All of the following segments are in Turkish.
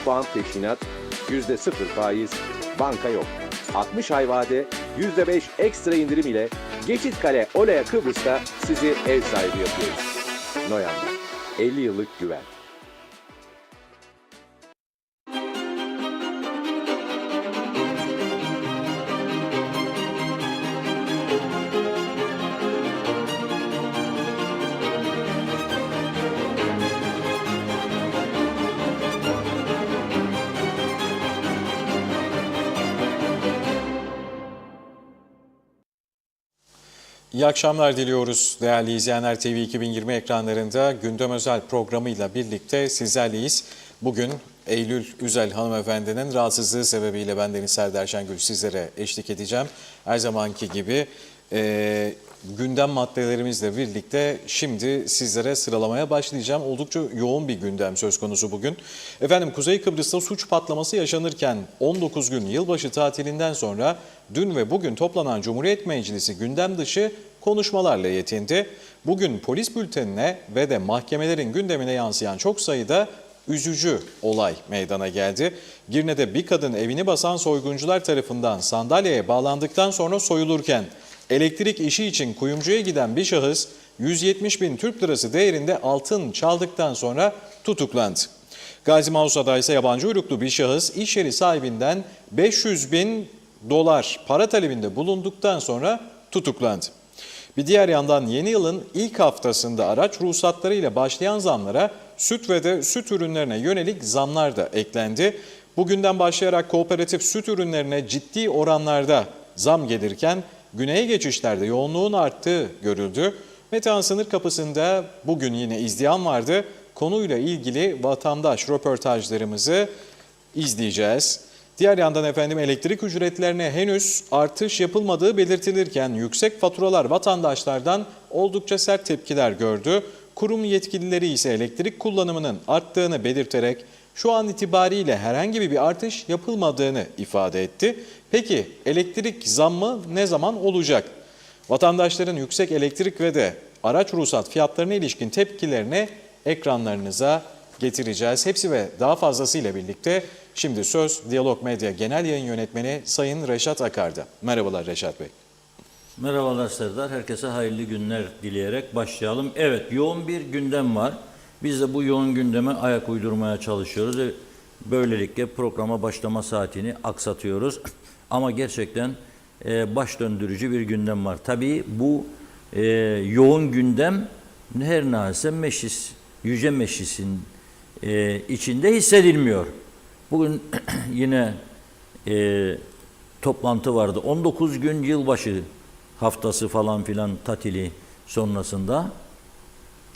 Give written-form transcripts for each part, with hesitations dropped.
puan peşinat, %0 faiz, banka yok. 60 ay vade, %5 ekstra indirim ile Geçitkale Olaya Kıbrıs'ta sizi ev sahibi yapıyoruz. Noyan'da 50 yıllık güven. İyi akşamlar diliyoruz değerli izleyenler. TV 2020 ekranlarında gündem özel programıyla birlikte sizlerleyiz. Bugün Eylül Üzel hanımefendinin rahatsızlığı sebebiyle bendeniz Serdar Şengül sizlere eşlik edeceğim. Her zamanki gibi gündem maddelerimizle birlikte şimdi sizlere sıralamaya başlayacağım. Oldukça yoğun bir gündem söz konusu bugün. Efendim, Kuzey Kıbrıs'ta suç patlaması yaşanırken 19 gün yılbaşı tatilinden sonra dün ve bugün toplanan Cumhuriyet Meclisi gündem dışı konuşmalarla yetindi. Bugün polis bültenine ve de mahkemelerin gündemine yansıyan çok sayıda üzücü olay meydana geldi. Girne'de bir kadın evini basan soyguncular tarafından sandalyeye bağlandıktan sonra soyulurken elektrik işi için kuyumcuya giden bir şahıs 170 bin Türk lirası değerinde altın çaldıktan sonra tutuklandı. Gazi Mausa'da ise yabancı uyruklu bir şahıs iş yeri sahibinden 500 bin dolar para talebinde bulunduktan sonra tutuklandı. Bir diğer yandan yeni yılın ilk haftasında araç ruhsatlarıyla başlayan zamlara süt ve de süt ürünlerine yönelik zamlar da eklendi. Bugünden başlayarak kooperatif süt ürünlerine ciddi oranlarda zam gelirken güneye geçişlerde yoğunluğun arttığı görüldü. Metehan sınır kapısında bugün yine izdiham vardı. Konuyla ilgili vatandaş röportajlarımızı izleyeceğiz. Diğer yandan efendim, elektrik ücretlerine henüz artış yapılmadığı belirtilirken yüksek faturalar vatandaşlardan oldukça sert tepkiler gördü. Kurum yetkilileri ise elektrik kullanımının arttığını belirterek şu an itibariyle herhangi bir artış yapılmadığını ifade etti. Peki elektrik zammı ne zaman olacak? Vatandaşların yüksek elektrik ve de araç ruhsat fiyatlarına ilişkin tepkilerini ekranlarınıza getireceğiz. Hepsi ve daha fazlasıyla birlikte şimdi söz Diyalog Medya Genel Yayın Yönetmeni Sayın Reşat Akar'da. Merhabalar Reşat Bey. Merhabalar Serdar. Herkese hayırlı günler dileyerek başlayalım. Evet, yoğun bir gündem var. Biz de bu yoğun gündeme ayak uydurmaya çalışıyoruz. Böylelikle programa başlama saatini aksatıyoruz. Ama gerçekten baş döndürücü bir gündem var. Tabii bu yoğun gündem her neyse meclis, Yüce Meclis'in içinde hissedilmiyor. Bugün yine toplantı vardı. 19 gün yılbaşı haftası falan filan tatili sonrasında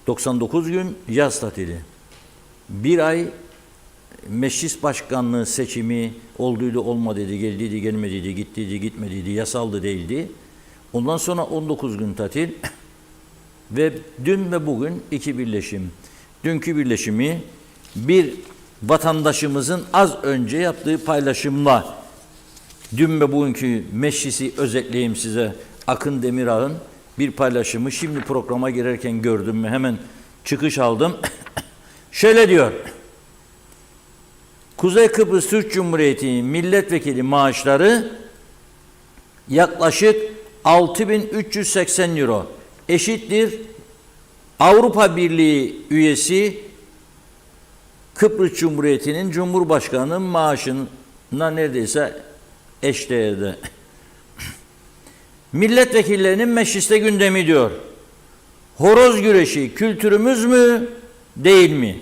99 gün yaz tatili. Bir ay meclis başkanlığı seçimi olduydu olmadıydı, geldiydi gelmediydi, gittiydi gitmediydi, yasaldı değildi. Ondan sonra 19 gün tatil ve dün ve bugün iki birleşim. Dünkü birleşimi bir vatandaşımızın az önce yaptığı paylaşımla dün ve bugünkü meclisi özetleyeyim size. Akın Demirağ'ın bir paylaşımı şimdi programa girerken gördüm ve hemen çıkış aldım. Şöyle diyor. Kuzey Kıbrıs Türk Cumhuriyeti milletvekili maaşları yaklaşık 6.380 euro eşittir. Avrupa Birliği üyesi Kıbrıs Cumhuriyeti'nin Cumhurbaşkanı'nın maaşına neredeyse eşdeğerde. Milletvekillerinin mecliste gündemi diyor. Horoz güreşi kültürümüz mü, değil mi?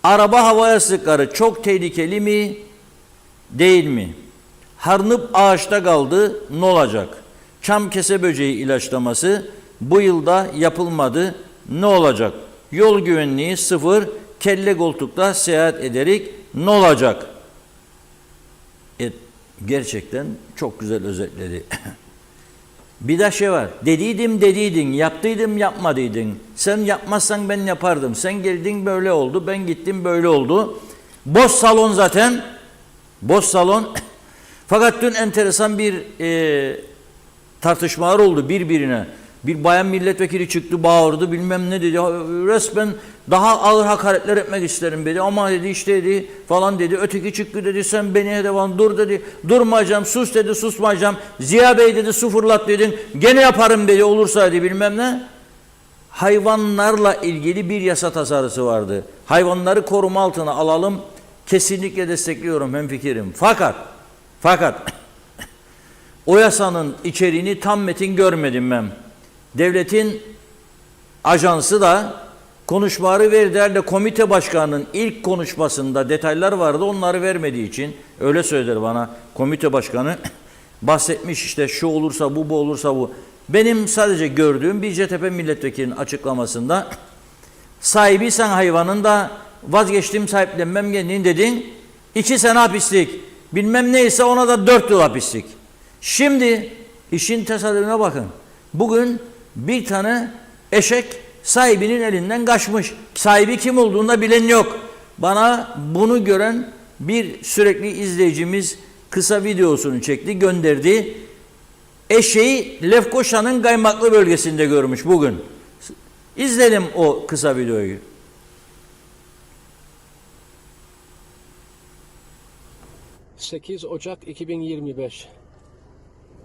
Araba hava yastıkları çok tehlikeli mi, değil mi? Harnıp ağaçta kaldı, ne olacak? Çam kese böceği ilaçlaması bu yılda yapılmadı, ne olacak? Yol güvenliği sıfır, kelle koltukta seyahat ederek ne olacak? Gerçekten çok güzel özetledi. Bir de şey var. Dediydin, yaptıydım, yapmadıydın. Sen yapmazsan ben yapardım. Sen geldin böyle oldu, ben gittim böyle oldu. Boş salon zaten. Boş salon. Fakat dün enteresan bir tartışmalar oldu birbirine. Bir bayan milletvekili çıktı, bağırdı, bilmem ne dedi. Resmen daha ağır hakaretler etmek isterim dedi. Ama dedi işte dedi falan dedi. Öteki çıktı dedi, sen beni hedef al, dur dedi. Durmayacağım, sus dedi, susmayacağım. Ziya Bey dedi, su fırlat dedin. Gene yaparım dedi, olursa dedi bilmem ne. Hayvanlarla ilgili bir yasa tasarısı vardı. Hayvanları koruma altına alalım. Kesinlikle destekliyorum, hemfikirim. Fakat o yasanın içeriğini tam metin görmedim ben. Devletin ajansı da konuşmaları verdi. Herhalde komite başkanının ilk konuşmasında detaylar vardı. Onları vermediği için öyle söyler bana komite başkanı. Bahsetmiş işte şu olursa bu, bu olursa bu. Benim sadece gördüğüm bir CTP milletvekilinin açıklamasında sahibi sen hayvanın da vazgeçtim sahiplenmem geldiğin dedin. 2 sene hapislik. Bilmem neyse ona da 4 yıl hapislik. Şimdi işin tesadüfüne bakın. Bugün bir tane eşek sahibinin elinden kaçmış. Sahibi kim olduğunu da bilen yok. Bana bunu gören bir sürekli izleyicimiz kısa videosunu çekti, gönderdi. Eşeği Lefkoşa'nın Kaymaklı bölgesinde görmüş bugün. İzleyelim o kısa videoyu. 8 Ocak 2025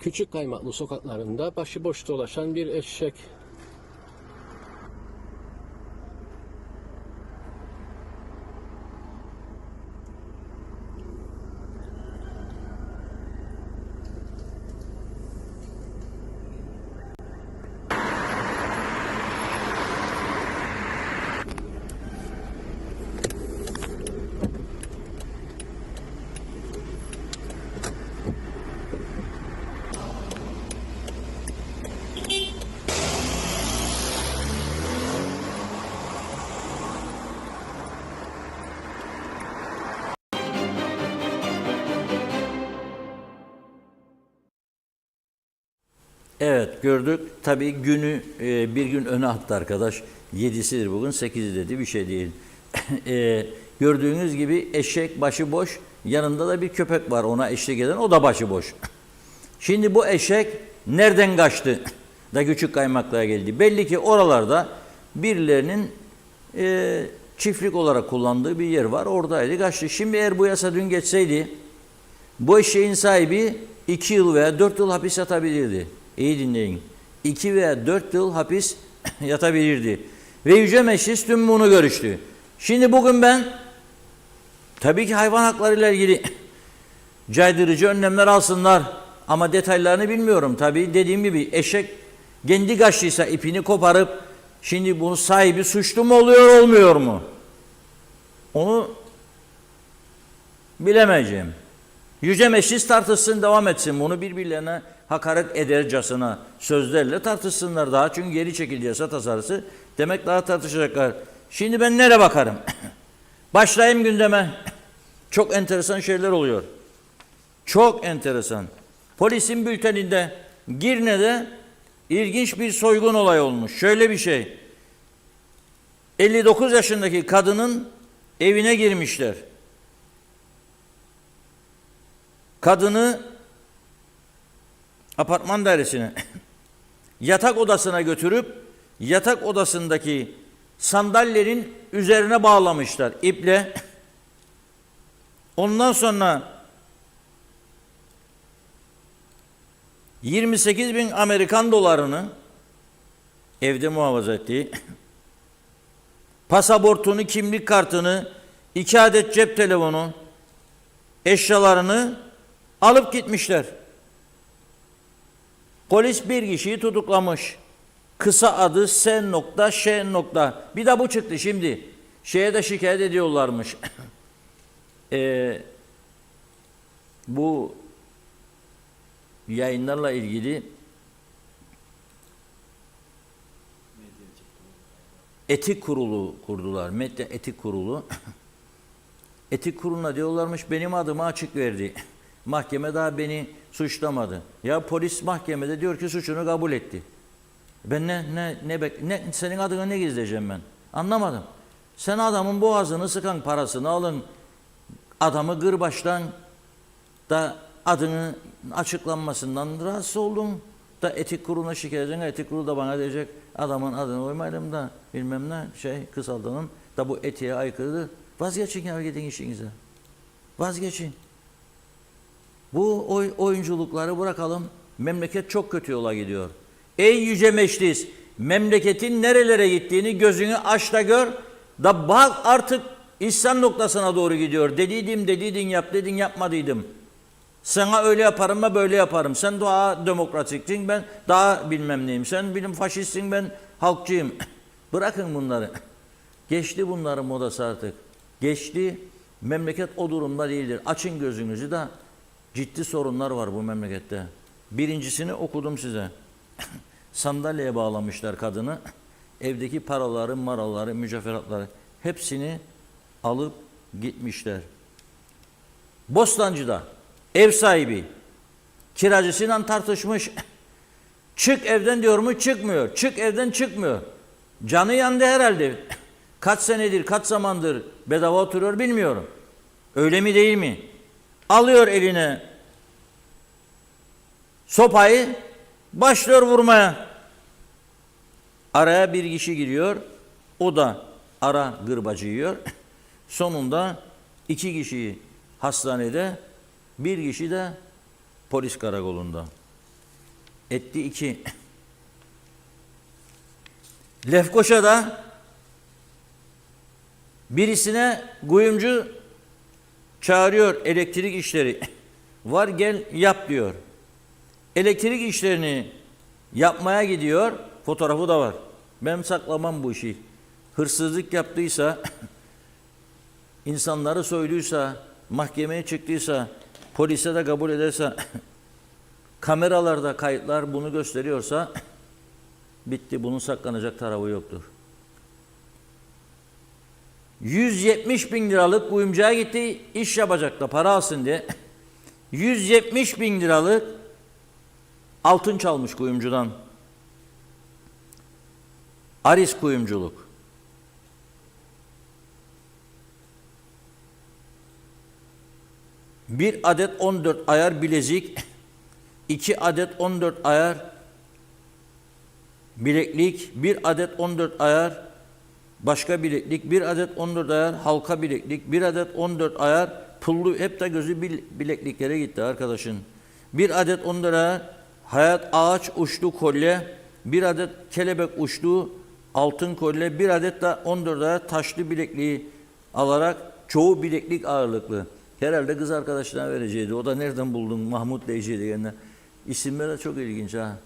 Küçük Kaymaklı sokaklarında başıboş dolaşan bir eşek. Evet gördük. Tabii günü bir gün öne attı arkadaş. 7'sidir bugün, 8'i dedi, bir şey değil. Gördüğünüz gibi eşek başıboş, yanında da bir köpek var ona eşlik eden, o da başıboş. Şimdi bu eşek nereden kaçtı da Küçük Kaymaklı'ya geldi? Belli ki oralarda birilerinin çiftlik olarak kullandığı bir yer var, oradaydı, kaçtı. Şimdi eğer bu yasa dün geçseydi, bu eşeğin sahibi 2 yıl veya 4 yıl hapis yatabilirdi. İyi dinleyin. 2 veya 4 yıl hapis yatabilirdi. Ve Yüce Meclis dün bunu görüştü. Şimdi bugün ben tabii ki hayvan hakları ile ilgili caydırıcı önlemler alsınlar. Ama detaylarını bilmiyorum. Tabii dediğim gibi eşek kendi kaçtıysa ipini koparıp şimdi bunun sahibi suçlu mu oluyor, olmuyor mu? Onu bilemeyeceğim. Yüce Meclis tartışsın, devam etsin. Bunu birbirlerine hakaret edercasına sözlerle tartışsınlar daha. Çünkü geri çekildi yasa tasarısı. Demek daha tartışacaklar. Şimdi ben nereye bakarım? Başlayayım gündeme. Çok enteresan şeyler oluyor. Çok enteresan. Polisin bülteninde Girne'de ilginç bir soygun olayı olmuş. Şöyle bir şey. 59 yaşındaki kadının evine girmişler. Kadını apartman dairesine, yatak odasına götürüp yatak odasındaki sandalyenin üzerine bağlamışlar iple. Ondan sonra 28.000 Amerikan dolarını evde muhafaza ettiği, pasaportunu, kimlik kartını, 2 adet cep telefonu, eşyalarını alıp gitmişler. Polis bir kişiyi tutuklamış. Kısa adı S.Ş. Bir de bu çıktı şimdi. Şeye de şikayet ediyorlarmış. Bu yayınlarla ilgili etik kurulu kurdular. Medya etik kurulu. Etik kuruluna diyorlarmış benim adımı açık verdi. Mahkeme daha beni suçlamadı. Ya polis mahkemede diyor ki suçunu kabul etti. Ben senin adına ne gizleyeceğim ben? Anlamadım. Sen adamın boğazını sıkan parasını alın. Adamı gırbaçtan da adını açıklanmasından rahatsız oldun. Da etik kuruluna şikayet edeceksin. Etik kurulu da bana diyecek adamın adını koymayalım da bilmem ne kısaltalım da bu etiğe aykırıdır. Vazgeçin ya, gidin işinize. Vazgeçin. Bu oyunculukları bırakalım. Memleket çok kötü yola gidiyor. Ey yüce meclis, memleketin nerelere gittiğini gözünü aç da gör. Da bak artık İhsan noktasına doğru gidiyor. Dediydin yap dedin yapmadıydım. Sana öyle yaparım mı böyle yaparım. Sen daha demokratiksin, ben daha bilmem neyim. Sen bilim faşistsin, ben halkçıyım. Bırakın bunları. Geçti bunların modası artık. Geçti. Memleket o durumda değildir. Açın gözünüzü de ciddi sorunlar var bu memlekette. Birincisini okudum size. Sandalyeye bağlamışlar kadını. Evdeki paraları, maraları, mücevheratları hepsini alıp gitmişler. Bostancı'da ev sahibi kiracısıyla tartışmış. Çık evden diyor mu, çıkmıyor. Çık evden, çıkmıyor. Canı yandı herhalde. Kaç senedir, kaç zamandır bedava oturuyor bilmiyorum. Öyle mi değil mi? Alıyor eline sopayı, başlıyor vurmaya. Araya bir kişi giriyor. O da ara gırbacı yiyor. Sonunda 2 kişiyi hastanede, 1 kişi de polis karakolunda. Etti 2. Lefkoşa'da birisine kuyumcu çağırıyor, elektrik işleri. Var gel yap diyor. Elektrik işlerini yapmaya gidiyor. Fotoğrafı da var. Ben saklamam bu işi. Hırsızlık yaptıysa, insanları soyduysa, mahkemeye çıktıysa, polise de kabul ederse, kameralarda kayıtlar bunu gösteriyorsa bitti. Bunun saklanacak tarafı yoktur. 170 bin liralık kuyumcuya gitti, iş yapacak da para alsın diye. 170 bin liralık altın çalmış kuyumcudan. Aris kuyumculuk. Bir adet 14 ayar bilezik, 2 adet 14 ayar bileklik, 1 adet 14 ayar başka bileklik, 1 adet 14 ayar halka bileklik, 1 adet 14 ayar pullu, hep de gözü bilekliklere gitti arkadaşın. 1 adet 14 ayar hayat ağaç uçlu kolye, 1 adet kelebek uçlu altın kolye, 1 adet de 14 ayar taşlı bilekliği alarak, çoğu bileklik ağırlıklı. Herhalde kız arkadaşına vereceğiydi. O da nereden buldun? Mahmut diyecekti kendine. İsimler de çok ilginç ha.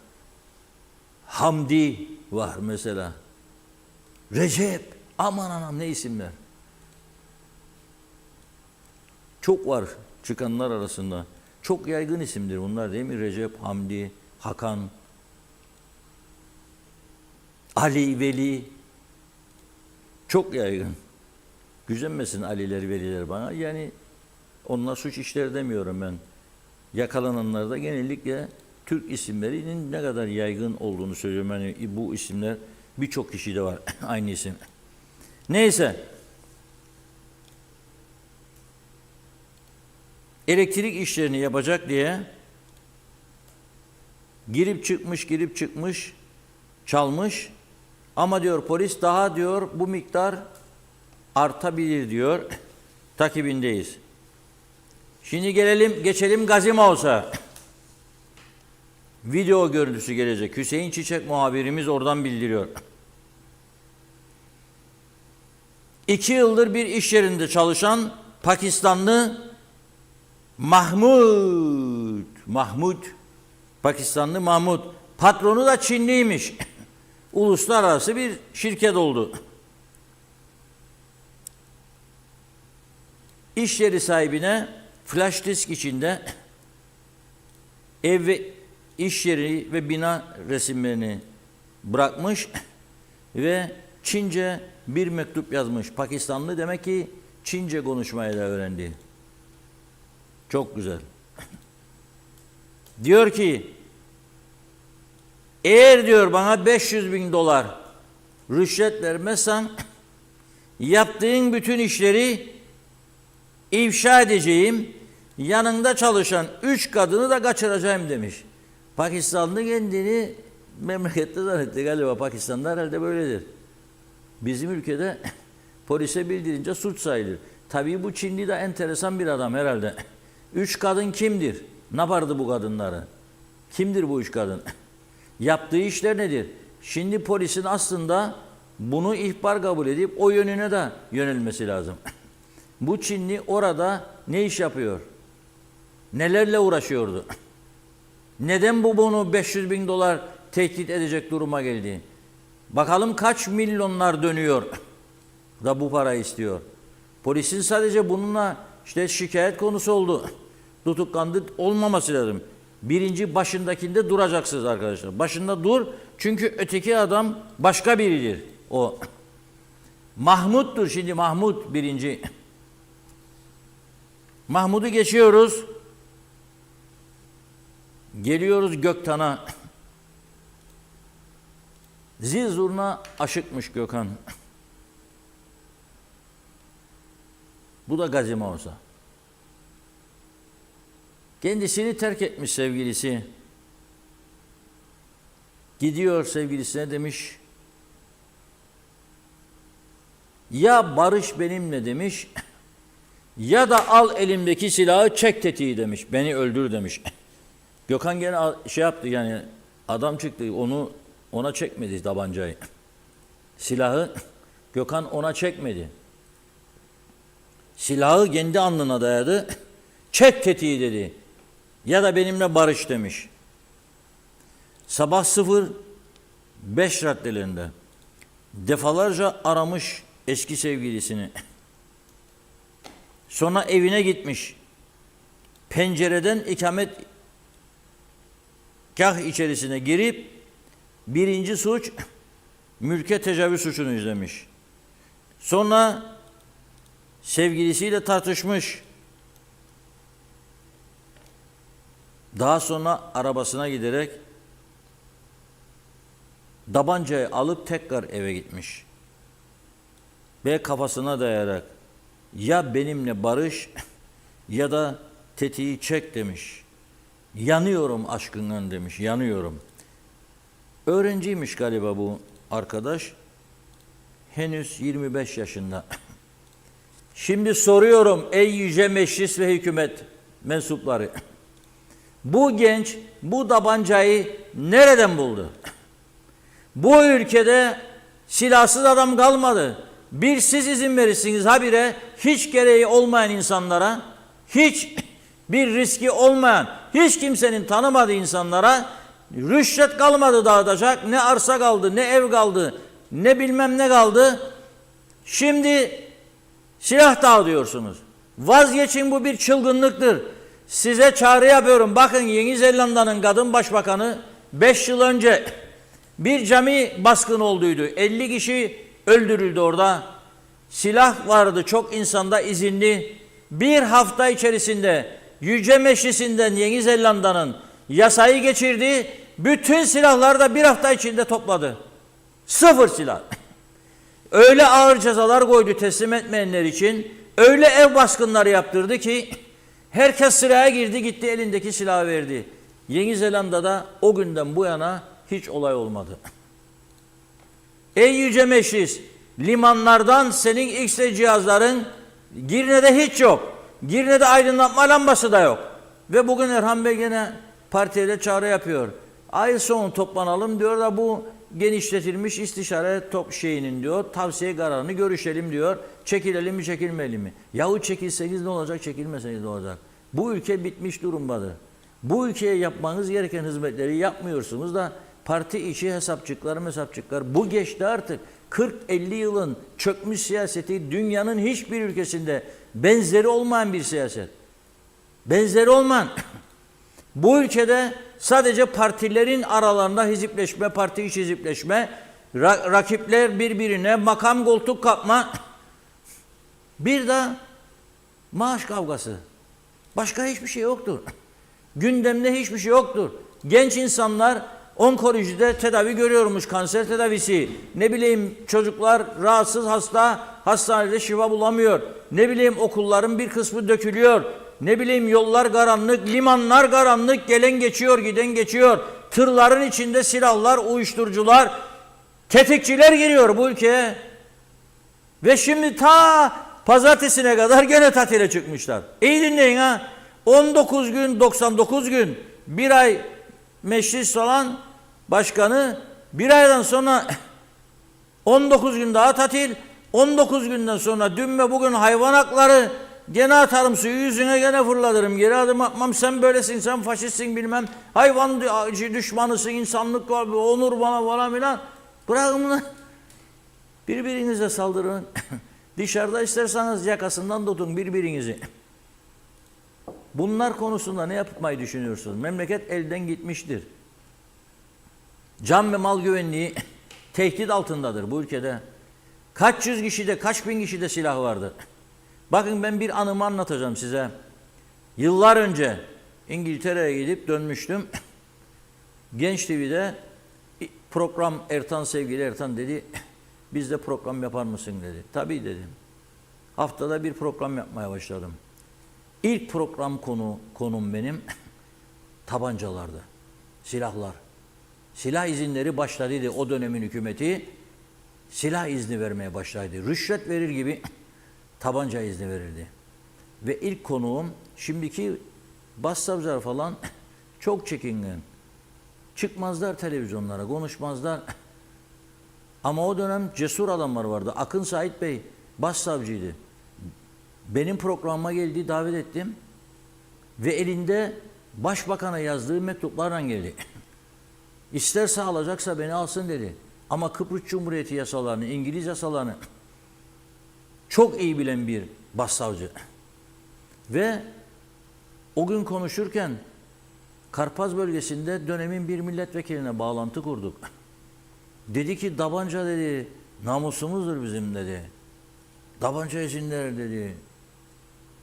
Hamdi var mesela. Recep. Aman anam ne isimler. Çok var çıkanlar arasında. Çok yaygın isimdir bunlar değil mi? Recep, Hamdi, Hakan, Ali, Veli. Çok yaygın. Gücenmesin Aliler, Veliler bana. Yani onlar suç işler demiyorum ben. Yakalananlarda genellikle Türk isimlerinin ne kadar yaygın olduğunu söylüyorum. Yani bu isimler birçok kişide var aynı isim. Neyse. Elektrik işlerini yapacak diye girip çıkmış, çalmış. Ama diyor polis daha diyor bu miktar artabilir diyor. Takibindeyiz. Şimdi geçelim Gazimavs'a. Video görüntüsü gelecek. Hüseyin Çiçek muhabirimiz oradan bildiriyor. 2 yıldır bir iş yerinde çalışan Pakistanlı Mahmud. Pakistanlı Mahmud. Patronu da Çinliymiş. Uluslararası bir şirket oldu. İş yeri sahibine flash disk içinde ev ve iş yeri ve bina resimlerini bırakmış ve Çince bir mektup yazmış. Pakistanlı demek ki Çince konuşmayı da öğrendi. Çok güzel. Diyor ki eğer diyor bana 500 bin dolar rüşvet vermezsen yaptığın bütün işleri ifşa edeceğim, yanında çalışan 3 kadını da kaçıracağım demiş. Pakistanlı kendini memlekette zannetti galiba. Pakistan'da herhalde böyledir. Bizim ülkede polise bildirince suç sayılır. Tabii bu Çinli de enteresan bir adam herhalde. 3 kadın kimdir? Ne yapardı bu kadınları? Kimdir bu 3 kadın? Yaptığı işler nedir? Şimdi polisin aslında bunu ihbar kabul edip o yönüne de yönelmesi lazım. Bu Çinli orada ne iş yapıyor? Nelerle uğraşıyordu? Neden bu bunu 500 bin dolar tehdit edecek duruma geldi? Bakalım kaç milyonlar dönüyor da bu parayı istiyor. Polisin sadece bununla işte şikayet konusu oldu. Tutuklandı olmaması lazım. Birinci başındakinde duracaksınız arkadaşlar. Başında dur çünkü öteki adam başka biridir o. Mahmut'tur şimdi Mahmut birinci. Mahmut'u geçiyoruz. Geliyoruz Göktan'a. Zil zurna aşıkmış Gökhan. Bu da gazime olsa. Kendisini terk etmiş sevgilisi. Gidiyor sevgilisine demiş. Ya barış benimle demiş. Ya da al elimdeki silahı çek tetiği demiş. Beni öldür demiş. Gökhan gene şey yaptı yani adam çıktı ona çekmedi tabancayı. Silahı Gökhan ona çekmedi. Silahı kendi alnına dayadı. Çek tetiği dedi. Ya da benimle barış demiş. Sabah 05 raddelerinde defalarca aramış eski sevgilisini. Sonra evine gitmiş. Pencereden ikametgah içerisine girip birinci suç mülke tecavüz suçunu izlemiş. Sonra sevgilisiyle tartışmış. Daha sonra arabasına giderek tabancayı alıp tekrar eve gitmiş. Ve kafasına dayayarak ya benimle barış ya da tetiği çek demiş. Yanıyorum aşkından demiş, yanıyorum. Öğrenciymiş galiba bu arkadaş. Henüz 25 yaşında. Şimdi soruyorum ey yüce meclis ve hükümet mensupları. Bu genç bu tabancayı nereden buldu? Bu ülkede silahsız adam kalmadı. Bir siz izin verirsiniz habire hiç gereği olmayan insanlara, hiç bir riski olmayan, hiç kimsenin tanımadığı insanlara rüşvet kalmadı dağıtacak. Ne arsa kaldı, ne ev kaldı, ne bilmem ne kaldı. Şimdi silah dağıtıyorsunuz. Vazgeçin, bu bir çılgınlıktır. Size çağrı yapıyorum. Bakın Yeni Zelanda'nın kadın başbakanı 5 yıl önce bir cami baskını olduydu. 50 kişi öldürüldü orada. Silah vardı çok insanda izinli. Bir hafta içerisinde Yüce Meclisi'nden Yeni Zelanda'nın yasayı geçirdi. Bütün silahları da bir hafta içinde topladı. 0 silah. Öyle ağır cezalar koydu teslim etmeyenler için. Öyle ev baskınları yaptırdı ki herkes sıraya girdi, gitti elindeki silahı verdi. Yeni Zelanda'da o günden bu yana hiç olay olmadı. Ey Yüce Meclis, limanlardan senin X cihazların Girne'de hiç yok. Girne'de aydınlatma lambası da yok. Ve bugün Erhan Bey gene partiyle çağrı yapıyor. Ay sonu toplanalım diyor da bu genişletilmiş istişare şeyinin diyor, tavsiye kararını görüşelim diyor. Çekilelim mi çekilmeli mi? Yahu çekilseniz ne olacak, çekilmeseniz ne olacak? Bu ülke bitmiş durumdadır. Bu ülkeye yapmanız gereken hizmetleri yapmıyorsunuz da parti içi hesapçıklar bu geçti artık. 40-50 yılın çökmüş siyaseti dünyanın hiçbir ülkesinde benzeri olmayan bir siyaset. Benzeri olmayan. Bu ülkede sadece partilerin aralarında hizipleşme, parti içi hizipleşme, rakipler birbirine makam koltuk kapma, bir de maaş kavgası. Başka hiçbir şey yoktur. Gündemde hiçbir şey yoktur. Genç insanlar onkolojide tedavi görüyormuş, kanser tedavisi. Ne bileyim çocuklar rahatsız hasta, hastanede şifa bulamıyor. Ne bileyim okulların bir kısmı dökülüyor. Ne bileyim yollar karanlık, limanlar karanlık, gelen geçiyor, giden geçiyor. Tırların içinde silahlar, uyuşturucular, tetikçiler giriyor bu ülkeye. Ve şimdi ta pazartesine kadar gene tatile çıkmışlar. İyi dinleyin ha. 19 gün, 99 gün, bir ay meclis olan başkanı, bir aydan sonra 19 gün daha tatil, 19 günden sonra dün ve bugün hayvan hakları, gene atarım suyu yüzüne, gene fırlatırım, geri adım atmam, sen böylesin, sen faşistsin bilmem, hayvan düşmanısın, insanlık var, onur bana falan filan. Bırakın bunu. Birbirinize saldırın. Dışarıda isterseniz yakasından tutun birbirinizi. Bunlar konusunda ne yapmayı düşünüyorsunuz? Memleket elden gitmiştir. Can ve mal güvenliği tehdit altındadır bu ülkede. Kaç yüz kişide, kaç bin kişide silah vardır. Bakın ben bir anımı anlatacağım size. Yıllar önce İngiltere'ye gidip dönmüştüm. Genç TV'de program, sevgili Ertan dedi, bizde program yapar mısın dedi. Tabii dedim. Haftada bir program yapmaya başladım. İlk program konum benim tabancalardı. Silahlar. Silah izinleri başladıydı o dönemin hükümeti. Silah izni vermeye başlaydı. Rüşvet verir gibi tabanca izni verirdi. Ve ilk konuğum, şimdiki başsavcılar falan çok çekingen. Çıkmazlar televizyonlara, konuşmazlar. Ama o dönem cesur adamlar vardı. Akın Sait Bey başsavcıydı. Benim programıma geldi, davet ettim. Ve elinde başbakana yazdığı mektuplarla geldi. İsterse alacaksa beni alsın dedi. Ama Kıbrıs Cumhuriyeti yasalarını, İngiliz yasalarını çok iyi bilen bir başsavcı. Ve o gün konuşurken Karpaz bölgesinde dönemin bir milletvekiline bağlantı kurduk. Dedi ki tabanca dedi, namusumuzdur bizim dedi. Tabanca izinleri dedi,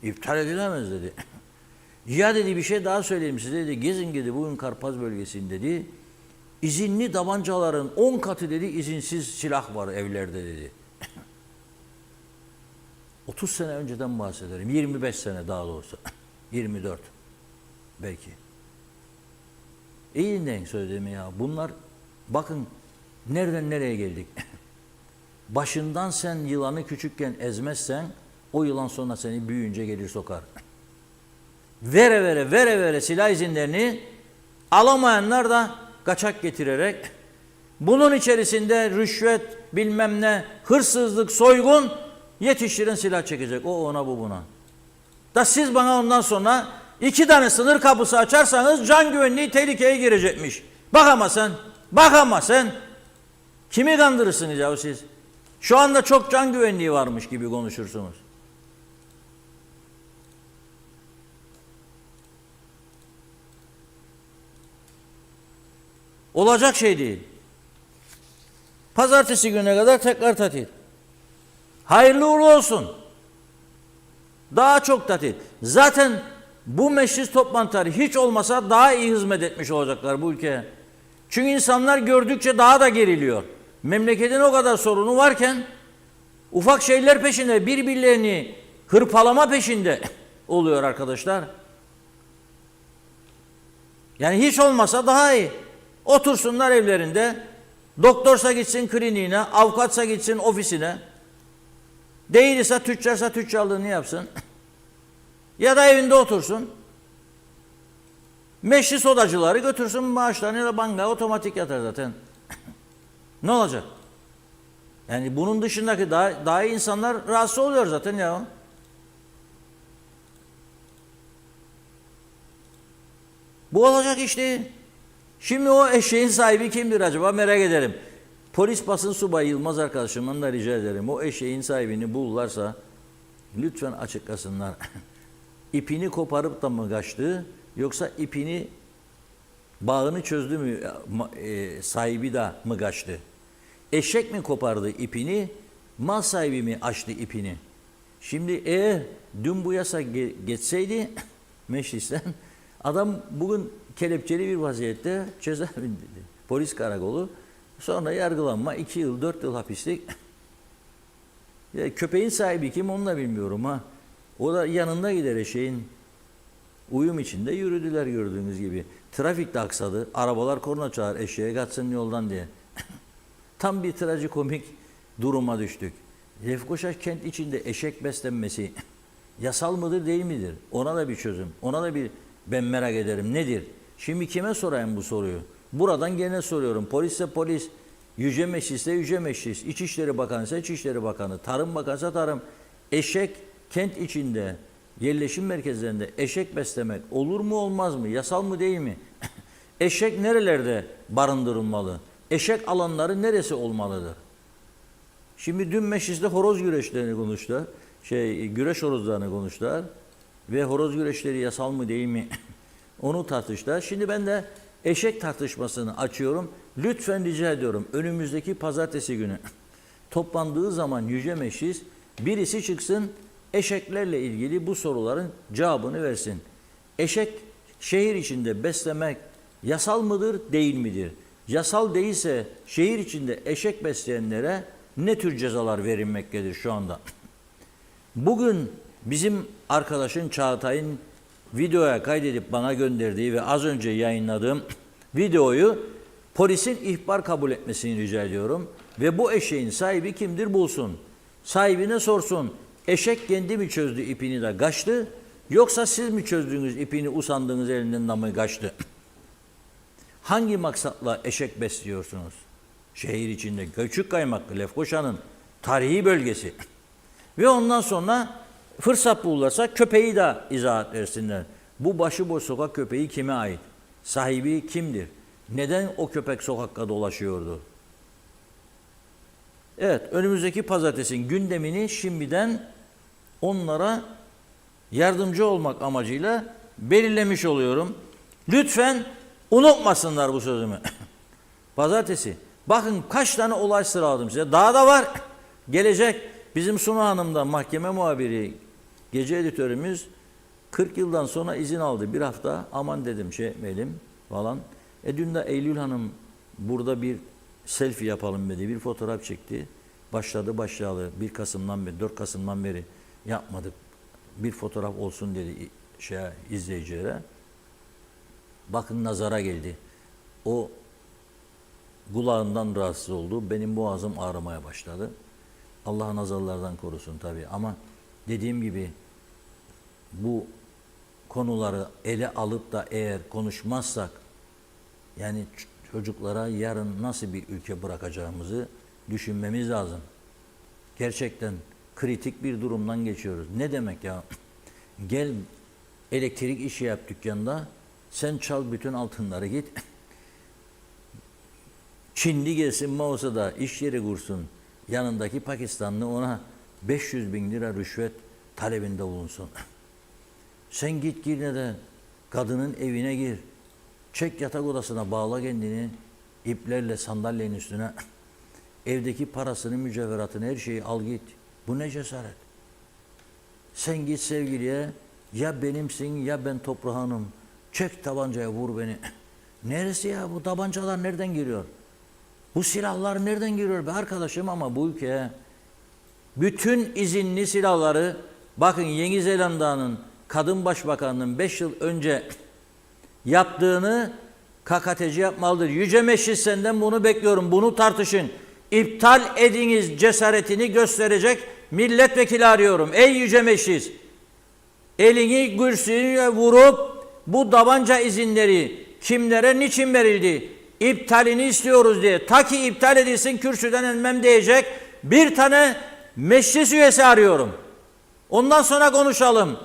iptal edilemez dedi. Ya dedi bir şey daha söyleyeyim size dedi. Gezin dedi bugün Karpaz bölgesinde dedi. İzinli tabancaların 10 katı dedi izinsiz silah var evlerde dedi. 30 sene önceden bahsederim. 25 sene daha doğrusu. 24 belki. İyi dinleyin söylediğimi ya. Bunlar bakın nereden nereye geldik. Başından sen yılanı küçükken ezmezsen o yılan sonra seni büyüyünce gelir sokar. Vere vere silah izinlerini alamayanlar da kaçak getirerek bunun içerisinde rüşvet bilmem ne hırsızlık soygun yetiştiren silah çekecek. O ona bu buna. Da siz bana ondan sonra 2 tane sınır kapısı açarsanız can güvenliği tehlikeye girecekmiş. Bak ama sen kimi kandırırsınız ya siz? Şu anda çok can güvenliği varmış gibi konuşursunuz. Olacak şey değil. Pazartesi gününe kadar tekrar tatil. Hayırlı uğurlu olsun. Daha çok tatil. Zaten bu meclis toplantıları hiç olmasa daha iyi hizmet etmiş olacaklar bu ülkeye. Çünkü insanlar gördükçe daha da geriliyor. Memleketin o kadar sorunu varken ufak şeyler peşinde birbirlerini hırpalama peşinde oluyor arkadaşlar. Yani hiç olmasa daha iyi. Otursunlar evlerinde, doktorsa gitsin kliniğine, avukatsa gitsin ofisine, değilse tüccarsa tüccarlığını yapsın ya da evinde otursun. Meclis odacıları götürsün maaşlarını ya da bankaya otomatik yatar zaten. Ne olacak? Yani bunun dışındaki daha iyi insanlar rahatsız oluyor zaten ya. Bu olacak işte. Şimdi o eşeğin sahibi kimdir acaba merak ederim. Polis basın subayı Yılmaz arkadaşımdan da rica ederim. O eşeğin sahibini bulurlarsa lütfen açıklasınlar. İpini koparıp da mı kaçtı yoksa ipini bağını çözdü mü sahibi de mı kaçtı? Eşek mi kopardı ipini, mal sahibi mi açtı ipini? Şimdi eğer dün bu yasa geçseydi meclisten adam bugün kelepçeli bir vaziyette cezaevindeydi. Polis karakolu. Sonra yargılanma 2 yıl 4 yıl hapislik. Ya köpeğin sahibi kim onu da bilmiyorum ha. O da yanında gider eşeğin. Uyum içinde yürüdüler gördüğünüz gibi. Trafik de aksadı. Arabalar korna çalar eşeğe kaçsın yoldan diye. Tam bir trajikomik duruma düştük. Lefkoşa kent içinde eşek beslenmesi yasal mıdır değil midir? Ona da bir çözüm. Ona da bir ben merak ederim. Nedir? Şimdi kime sorayım bu soruyu? Buradan gene soruyorum. Polisse polis, Yüce Meclis'te Yüce Meclis, İçişleri Bakanı ise İçişleri Bakanı, Tarım Bakanı ise Tarım. Eşek kent içinde, yerleşim merkezlerinde eşek beslemek olur mu olmaz mı? Yasal mı değil mi? Eşek nerelerde barındırılmalı? Eşek alanları neresi olmalıdır? Şimdi dün mecliste horoz güreşlerini konuştular. Güreş horozlarını konuştular. Ve horoz güreşleri yasal mı değil mi? Onu tartıştılar. Şimdi ben de eşek tartışmasını açıyorum. Lütfen rica ediyorum önümüzdeki pazartesi günü toplandığı zaman Yüce Meclis birisi çıksın eşeklerle ilgili bu soruların cevabını versin. Eşek şehir içinde beslemek yasal mıdır değil midir? Yasal değilse şehir içinde eşek besleyenlere ne tür cezalar verilmektedir şu anda? Bugün bizim arkadaşın Çağatay'ın videoya kaydedip bana gönderdiği ve az önce yayınladığım videoyu polisin ihbar kabul etmesini rica ediyorum. Ve bu eşeğin sahibi kimdir bulsun. Sahibine sorsun. Eşek kendi mi çözdü ipini de kaçtı? Yoksa siz mi çözdüğünüz ipini usandığınız elinden de mı kaçtı? Hangi maksatla eşek besliyorsunuz? Şehir içinde Küçükkaymaklı Lefkoşa'nın tarihi bölgesi. Ve ondan sonra fırsat bulurlarsa köpeği de izahat versinler. Bu başıboş sokak köpeği kime ait? Sahibi kimdir? Neden o köpek sokakta dolaşıyordu? Evet, önümüzdeki pazartesinin gündemini şimdiden onlara yardımcı olmak amacıyla belirlemiş oluyorum. Lütfen unutmasınlar bu sözümü. Pazartesi. Bakın kaç tane olay sıraladım size. Daha da var. Gelecek. Bizim Sunu Hanım da mahkeme muhabiri, gece editörümüz 40 yıldan sonra izin aldı. Bir hafta aman dedim şey etmeyelim falan. Dün de Eylül Hanım burada bir selfie yapalım dedi. Bir fotoğraf çekti. Başladı 1 Kasım'dan beri, 4 Kasım'dan beri yapmadık. Bir fotoğraf olsun dedi izleyicilere. Bakın nazara geldi. O kulağından rahatsız oldu. Benim boğazım ağrımaya başladı. Allah nazarlardan korusun tabii. Ama dediğim gibi bu konuları ele alıp da eğer konuşmazsak yani çocuklara yarın nasıl bir ülke bırakacağımızı düşünmemiz lazım. Gerçekten kritik bir durumdan geçiyoruz. Ne demek ya? Gel elektrik işi yap dükkanda, sen çal bütün altınları git. Çinli gelsin Mao'sa da iş yeri kursun. Yanındaki Pakistanlı ona 500.000 lira rüşvet talebinde bulunsun. Sen git yine de kadının evine gir. Çek yatak odasına, bağla kendini iplerle sandalyenin üstüne. Evdeki parasını, mücevheratını, her şeyi al git. Bu ne cesaret? Sen git sevgiliye, ya benimsin ya ben toprağınım. Çek tabancaya vur beni. Neresi ya? Bu tabancalar nereden giriyor? Bu silahlar nereden giriyor be arkadaşım? Ama bu ülkeye bütün izinli silahları, bakın Yeni Zelanda'nın kadın başbakanının 5 yıl önce yaptığını KKTC yapmalıdır. Yüce Meclis senden bunu bekliyorum. Bunu tartışın. İptal ediniz cesaretini gösterecek milletvekili arıyorum. Ey Yüce Meclis, elini kürsüye vurup bu tabanca izinleri kimlere niçin verildi? İptalini istiyoruz diye. Ta ki iptal edilsin kürsüden inmem diyecek bir tane meclis üyesi arıyorum. Ondan sonra konuşalım.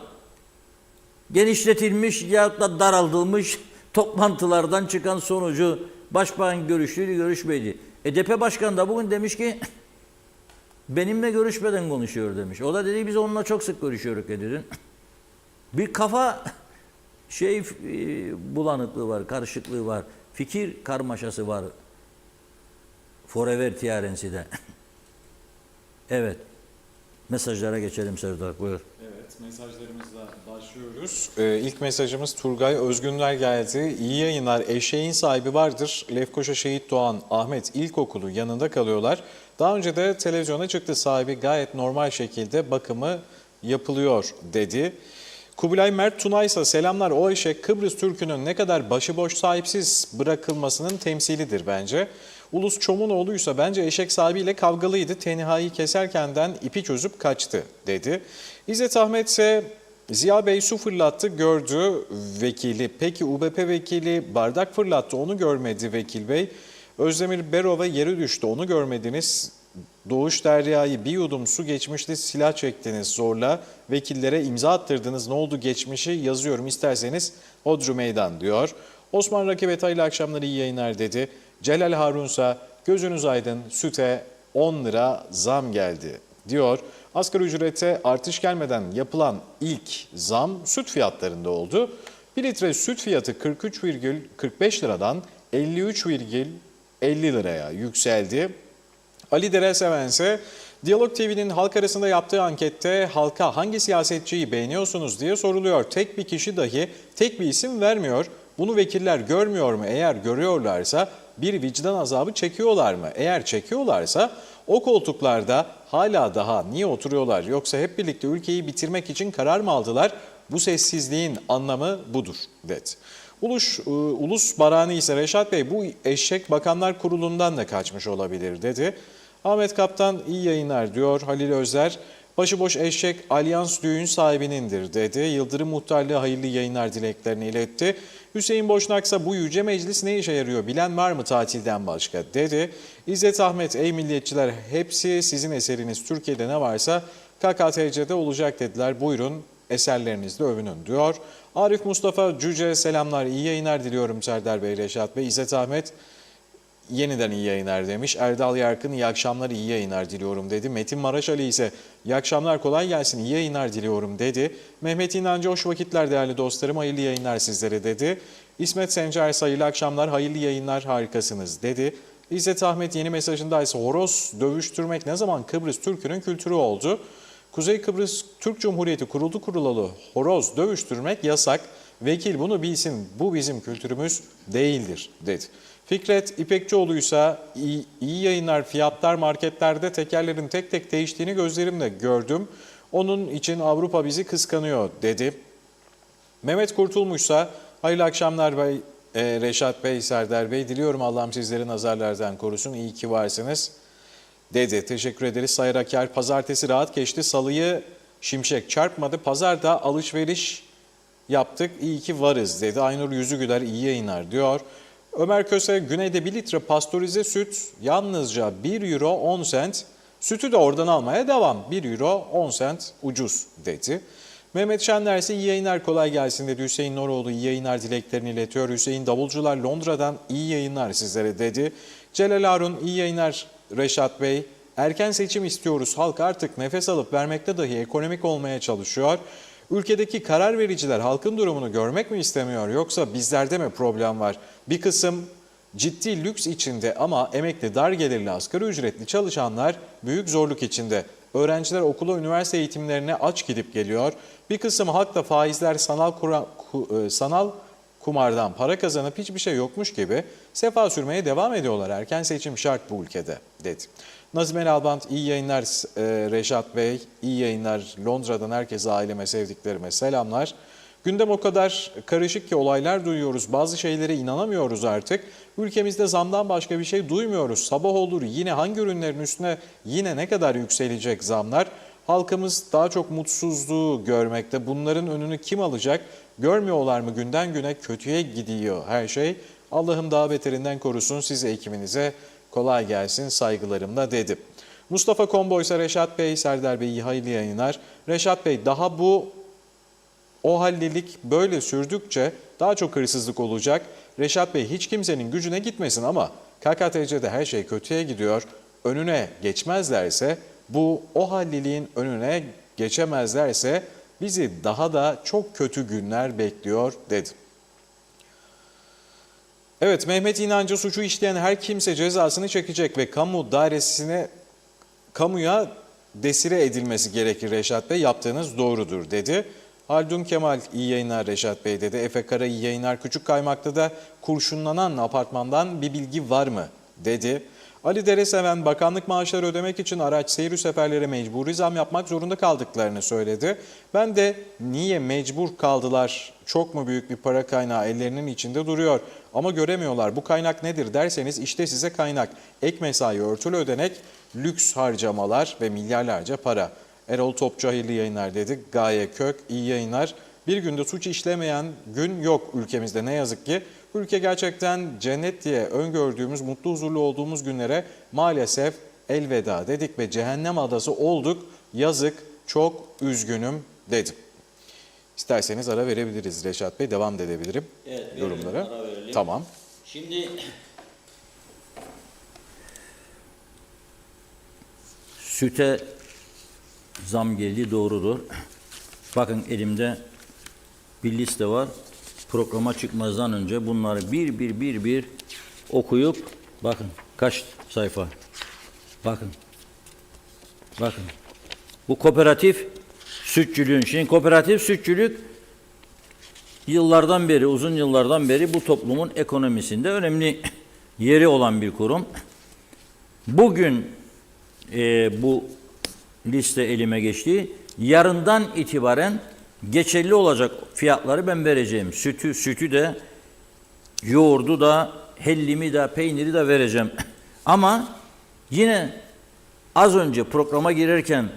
Genişletilmiş ya da daraltılmış toplantılardan çıkan sonucu başbakan görüştüydü, görüşmeydi. DP Başkanı da bugün demiş ki benimle görüşmeden konuşuyor demiş. O da dedi biz onunla çok sık görüşüyoruz dedi. Bir kafa bulanıklığı var, karışıklığı var. Fikir karmaşası var. Forever Tiyarensi'de. Evet. Mesajlara geçelim Serdar. Buyur. Evet, mesajlarımızla başlıyoruz. İlk mesajımız Turgay Özgünler geldi. İyi yayınlar. Eşeğin sahibi vardır. Lefkoşa Şehit Doğan Ahmet İlkokulu yanında kalıyorlar. Daha önce de televizyona çıktı. Sahibi gayet normal şekilde bakımı yapılıyor dedi. Kubilay Mert Tunaysa selamlar, o eşek Kıbrıs Türk'ünün ne kadar başıboş sahipsiz bırakılmasının temsilidir bence. Ulus Çomunoğlu'ysa bence eşek sahibiyle kavgalıydı. Tenihayı keserkenden ipi çözüp kaçtı dedi. İzzet Ahmet ise Ziya Bey su fırlattı gördü vekili. Peki UBP vekili bardak fırlattı onu görmedi vekil bey. Özdemir Berova yere düştü onu görmediniz. Doğuş Derya'yı bir yudum su geçmişti silah çektiniz zorla. Vekillere imza attırdınız ne oldu geçmişi yazıyorum isterseniz Hodri Meydan diyor. Osman Rakibet hayırlı akşamlar iyi yayınlar dedi. Celal Harunsa gözünüz aydın süte 10 lira zam geldi diyor. Asgari ücrete artış gelmeden yapılan ilk zam süt fiyatlarında oldu. 1 litre süt fiyatı 43,45 liradan 53,50 liraya yükseldi. Ali Dereseven ise Diyalog TV'nin halk arasında yaptığı ankette halka hangi siyasetçiyi beğeniyorsunuz diye soruluyor. Tek bir kişi dahi tek bir isim vermiyor. Bunu vekiller görmüyor mu? Eğer görüyorlarsa bir vicdan azabı çekiyorlar mı? Eğer çekiyorlarsa o koltuklarda hala daha niye oturuyorlar? Yoksa hep birlikte ülkeyi bitirmek için karar mı aldılar? Bu sessizliğin anlamı budur dedi. Ulus Barani ise Reşat Bey bu eşek Bakanlar Kurulu'ndan da kaçmış olabilir dedi. Ahmet Kaptan iyi yayınlar diyor. Halil Özler başıboş eşek Alyans düğün sahibinindir dedi. Yıldırım Muhtarlığı hayırlı yayınlar dileklerini iletti. Hüseyin Boşnaksa bu yüce meclis ne işe yarıyor bilen var mı tatilden başka dedi. İzzet Ahmet ey milliyetçiler hepsi sizin eseriniz Türkiye'de ne varsa KKTC'de olacak dediler. Buyurun eserlerinizle övünün diyor. Arif Mustafa Cüce selamlar iyi yayınlar diliyorum Serdar Bey, Reşat Bey. İzzet Ahmet yeniden iyi yayınlar demiş. Erdal Yarkın iyi akşamlar iyi yayınlar diliyorum dedi. Metin Maraşali ise iyi akşamlar kolay gelsin iyi yayınlar diliyorum dedi. Mehmet İnancı hoş vakitler değerli dostlarım hayırlı yayınlar sizlere dedi. İsmet Sencer hayırlı akşamlar hayırlı yayınlar harikasınız dedi. İzzet Ahmet yeni mesajında ise horoz dövüştürmek ne zaman Kıbrıs Türk'ünün kültürü oldu. Kuzey Kıbrıs Türk Cumhuriyeti kuruldu kurulalı horoz dövüştürmek yasak. Vekil bunu bilsin bu bizim kültürümüz değildir dedi. Fikret İpekçioğlu'ysa iyi yayınlar fiyatlar marketlerde tekerlerin tek tek değiştiğini gözlerimle gördüm. Onun için Avrupa bizi kıskanıyor dedi. Mehmet Kurtulmuşsa hayırlı akşamlar Bey, Reşat Bey, Serdar Bey. Diliyorum Allah'ım sizleri nazarlardan korusun. İyi ki varsınız dedi. Teşekkür ederiz. Sayır Aker pazartesi rahat geçti. Salıyı şimşek çarpmadı. Pazarda alışveriş yaptık. İyi ki varız dedi. Aynur Yüzügüler iyi yayınlar diyor. Ömer Köse güneyde 1 litre pastörize süt yalnızca 1 euro 10 sent. Sütü de oradan almaya devam. 1 euro 10 sent ucuz dedi. Mehmet Şenler ise iyi yayınlar kolay gelsin dedi. Hüseyin Noroğlu iyi yayınlar dileklerini iletiyor. Hüseyin Davulcular Londra'dan iyi yayınlar sizlere dedi. Celal Harun iyi yayınlar Reşat Bey. Erken seçim istiyoruz. Halk artık nefes alıp vermekte dahi ekonomik olmaya çalışıyor. Ülkedeki karar vericiler halkın durumunu görmek mi istemiyor yoksa bizlerde mi problem var? Bir kısım ciddi lüks içinde ama emekli dar gelirli asgari ücretli çalışanlar büyük zorluk içinde. Öğrenciler okula üniversite eğitimlerine aç gidip geliyor. Bir kısım halk da faizler sanal kumardan para kazanıp hiçbir şey yokmuş gibi sefa sürmeye devam ediyorlar. Erken seçim şart bu ülkede dedi. Nazım Elbant iyi yayınlar Reşat Bey, iyi yayınlar Londra'dan herkese aileme sevdiklerime selamlar. Gündem o kadar karışık ki olaylar duyuyoruz. Bazı şeylere inanamıyoruz artık. Ülkemizde zamdan başka bir şey duymuyoruz. Sabah olur yine hangi ürünlerin üstüne yine ne kadar yükselecek zamlar? Halkımız daha çok mutsuzluğu görmekte. Bunların önünü kim alacak? Görmüyorlar mı günden güne kötüye gidiyor her şey. Allah'ım daha beterinden korusun size ekibinize kolay gelsin saygılarımla dedi. Mustafa Komboy ise Reşat Bey, Serdar Bey hayırlı yayınlar. Reşat Bey daha o hallilik böyle sürdükçe daha çok hırsızlık olacak. Reşat Bey hiç kimsenin gücüne gitmesin ama KKTC'de her şey kötüye gidiyor. Önüne geçmezlerse o halliliğin önüne geçemezlerse bizi daha da çok kötü günler bekliyor dedi. Evet Mehmet İnancı suçu işleyen her kimse cezasını çekecek ve kamuya desire edilmesi gerekir Reşat Bey yaptığınız doğrudur dedi. Haldun Kemal iyi yayınlar Reşat Bey dedi. Efe Kara iyi yayınlar Küçük Kaymak'ta da kurşunlanan apartmandan bir bilgi var mı dedi. Ali Dereseven, bakanlık maaşları ödemek için araç seyir seferlere mecburi zam yapmak zorunda kaldıklarını söyledi. Ben de niye mecbur kaldılar, çok mu büyük bir para kaynağı ellerinin içinde duruyor ama göremiyorlar, bu kaynak nedir derseniz işte size kaynak. Ek mesai, örtülü ödenek, lüks harcamalar ve milyarlarca para. Erol Topçu hayırlı yayınlar dedi. Gaye Kök iyi yayınlar. Bir günde suç işlemeyen gün yok ülkemizde ne yazık ki. Ülke gerçekten cennet diye öngördüğümüz, mutlu huzurlu olduğumuz günlere maalesef elveda dedik ve cehennem adası olduk. Yazık, çok üzgünüm dedim. İsterseniz ara verebiliriz Reşat Bey, devam da edebilirim yorumlara. Ara verelim. Tamam. Şimdi süte zam geldi, doğrudur. Bakın elimde bir liste var. Programa çıkmazdan önce bunları bir okuyup bakın kaç sayfa. Bakın. Bakın. Bu kooperatif sütçülüğün. Şimdi kooperatif sütçülük yıllardan beri, uzun yıllardan beri bu toplumun ekonomisinde önemli yeri olan bir kurum. Bugün bu liste elime geçti. Yarından itibaren geçerli olacak fiyatları ben vereceğim. Sütü de, yoğurdu da, hellimi de, peyniri de vereceğim. Ama yine az önce programa girerken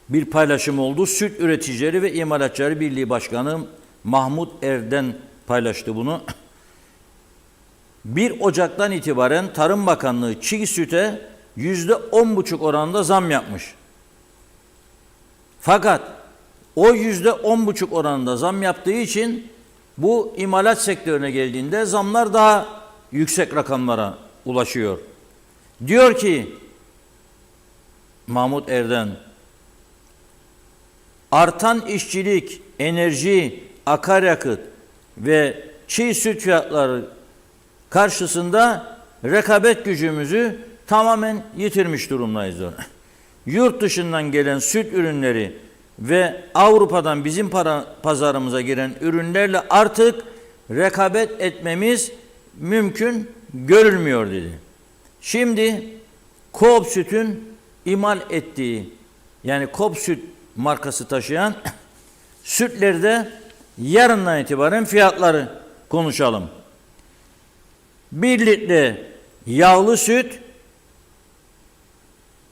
bir paylaşım oldu. Süt Üreticileri ve İmalatçıları Birliği Başkanı Mahmut Erden paylaştı bunu. 1 Ocak'tan itibaren Tarım Bakanlığı çiğ süte %10,5 oranında zam yapmış. Fakat o %10,5 oranında zam yaptığı için bu imalat sektörüne geldiğinde zamlar daha yüksek rakamlara ulaşıyor. Diyor ki Mahmut Erden, artan işçilik, enerji, akaryakıt ve çiğ süt fiyatları karşısında rekabet gücümüzü tamamen yitirmiş durumdayız. Yurt dışından gelen süt ürünleri ve Avrupa'dan bizim pazarımıza giren ürünlerle artık rekabet etmemiz mümkün görülmüyor dedi. Şimdi Coop Süt'ün imal ettiği, yani Coop Süt markası taşıyan sütlerde yarından itibaren fiyatları konuşalım. 1 litre yağlı süt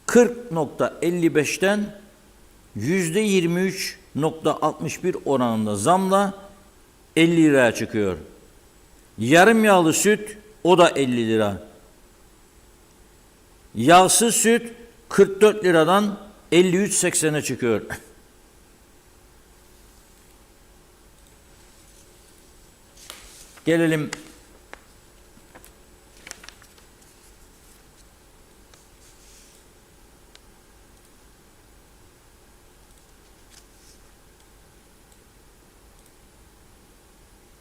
40,55'ten %23,61 oranında zamla 50 liraya çıkıyor. Yarım yağlı süt o da 50 lira. Yağsız süt 44 liradan 53,80'e çıkıyor. Gelelim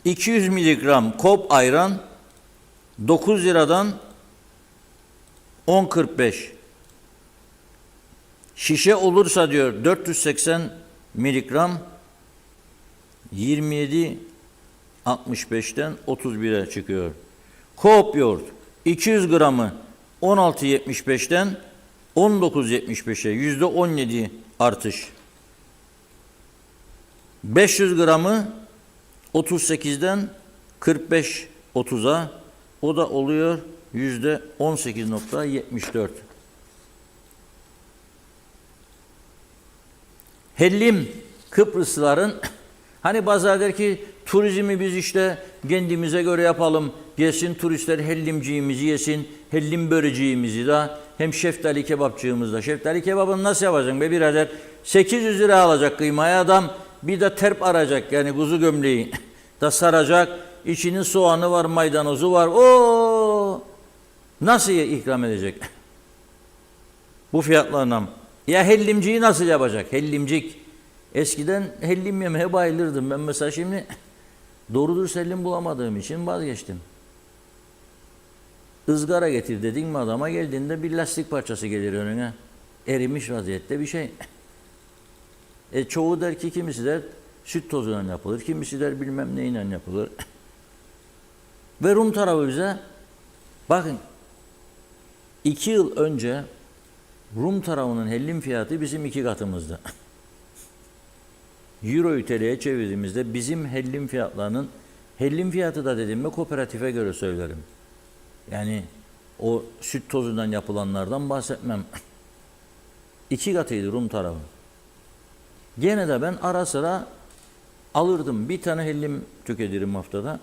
...200 miligram Coop ayran 9 liradan 10,45. Şişe olursa diyor 480 miligram 27,65'ten 31'e çıkıyor. Coop yoğurt 200 gramı 16,75'ten 19,75'e %17 artış. 500 gramı 38'den 45,30'a, o da oluyor %18,74. Hellim Kıbrıslıların hani bazıları der ki turizmi biz işte kendimize göre yapalım. Gelsin turistler hellimciğimizi yesin. Hellim böreciğimizi de hem şeftali kebapçığımızı da. Şeftali kebabını nasıl yapacaksın be birader? 800 lira alacak kıymaya adam. Bir de terp arayacak, yani kuzu gömleği da saracak. İçinin soğanı var, maydanozu var. O nasıl ikram edecek? Bu fiyatlarla. Ya hellimciyi nasıl yapacak? Hellimcik. Eskiden hellim yemeye bayılırdım. Ben mesela şimdi doğrudur hellim bulamadığım için vazgeçtim. Izgara getir dedin mi adama, geldiğinde bir lastik parçası gelir önüne. Erimiş vaziyette bir şey. Çoğu der ki, kimisi der süt tozuyla yapılır, kimisi der bilmem neyle yapılır. Ve Rum tarafı bize bakın 2 yıl önce Rum tarafının hellim fiyatı bizim 2 katımızdı. Euro'yu TL'ye çevirdiğimizde bizim hellim fiyatlarının, hellim fiyatı da dediğimde kooperatife göre söylerim. Yani o süt tozundan yapılanlardan bahsetmem. 2 katıydı Rum tarafı. Gene de ben ara sıra alırdım. Bir tane hellim tüketirim haftada.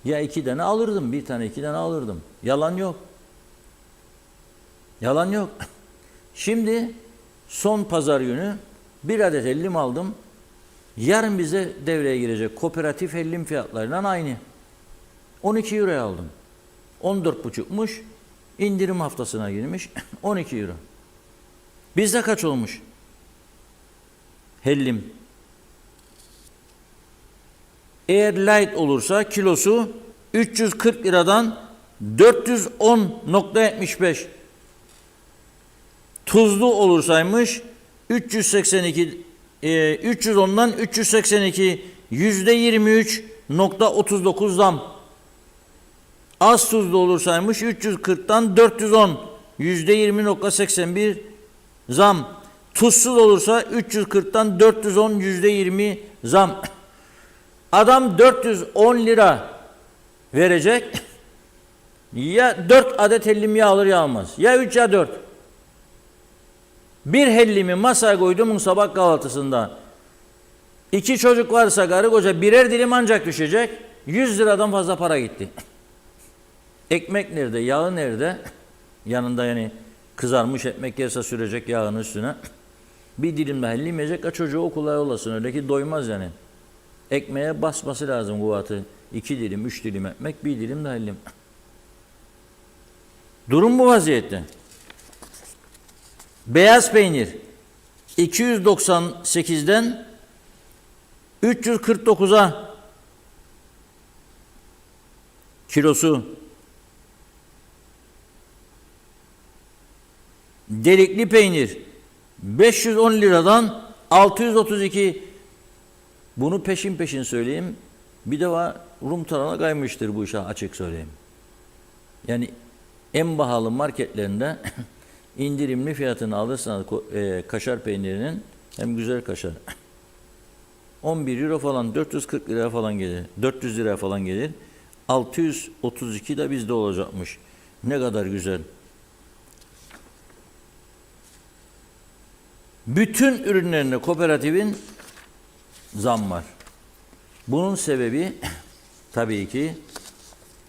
Ya 2 tane alırdım. Bir tane 2 tane alırdım. Yalan yok. Yalan yok. Şimdi son pazar günü 1 adet hellim aldım. Yarın bize devreye girecek kooperatif hellim fiyatlarından aynı. 12 euroya aldım. 14,5'muş. İndirim haftasına girmiş. 12 euro. Bizde kaç olmuş? Hellim. Eğer light olursa kilosu 340 liradan 410,75. Tuzlu olursaymış 310'dan 382, %23,39 zam. Az tuzlu olursaymış 340'tan 410, %20,81 zam. Tuzsuz olursa 340'tan 410, %20 zam. Adam 410 lira verecek. Ya 4 adet hellim ya alır ya almaz. Ya 3 ya 4. Bir hellimi masaya koydum sabah kahvaltısında. 2 çocuk varsa karı koca birer dilim ancak düşecek. 100 liradan fazla para gitti. Ekmek nerede? Yağı nerede? Yanında yani kızarmış ekmek yerse sürecek yağın üstüne. Bir dilim de hellim yiyecek. Çocuğu okula yollasın. Öyle ki doymaz yani. Ekmeğe basması lazım kuvatı. 2 dilim, 3 dilim ekmek, bir dilim de hellim. Durum bu vaziyette. Beyaz peynir 298'den 349'a kilosu. Delikli peynir 510 liradan 632. Bunu peşin peşin söyleyeyim. Bir de var Rum tarafına kaymıştır bu işe, açık söyleyeyim. Yani en pahalı marketlerinde indirimli fiyatını alırsanız kaşar peynirinin, hem güzel kaşar, 11 euro falan, 440 lira falan gelir. 400 lira falan gelir. 632 de bizde olacakmış. Ne kadar güzel. Bütün ürünlerine kooperatifin zam var. Bunun sebebi tabii ki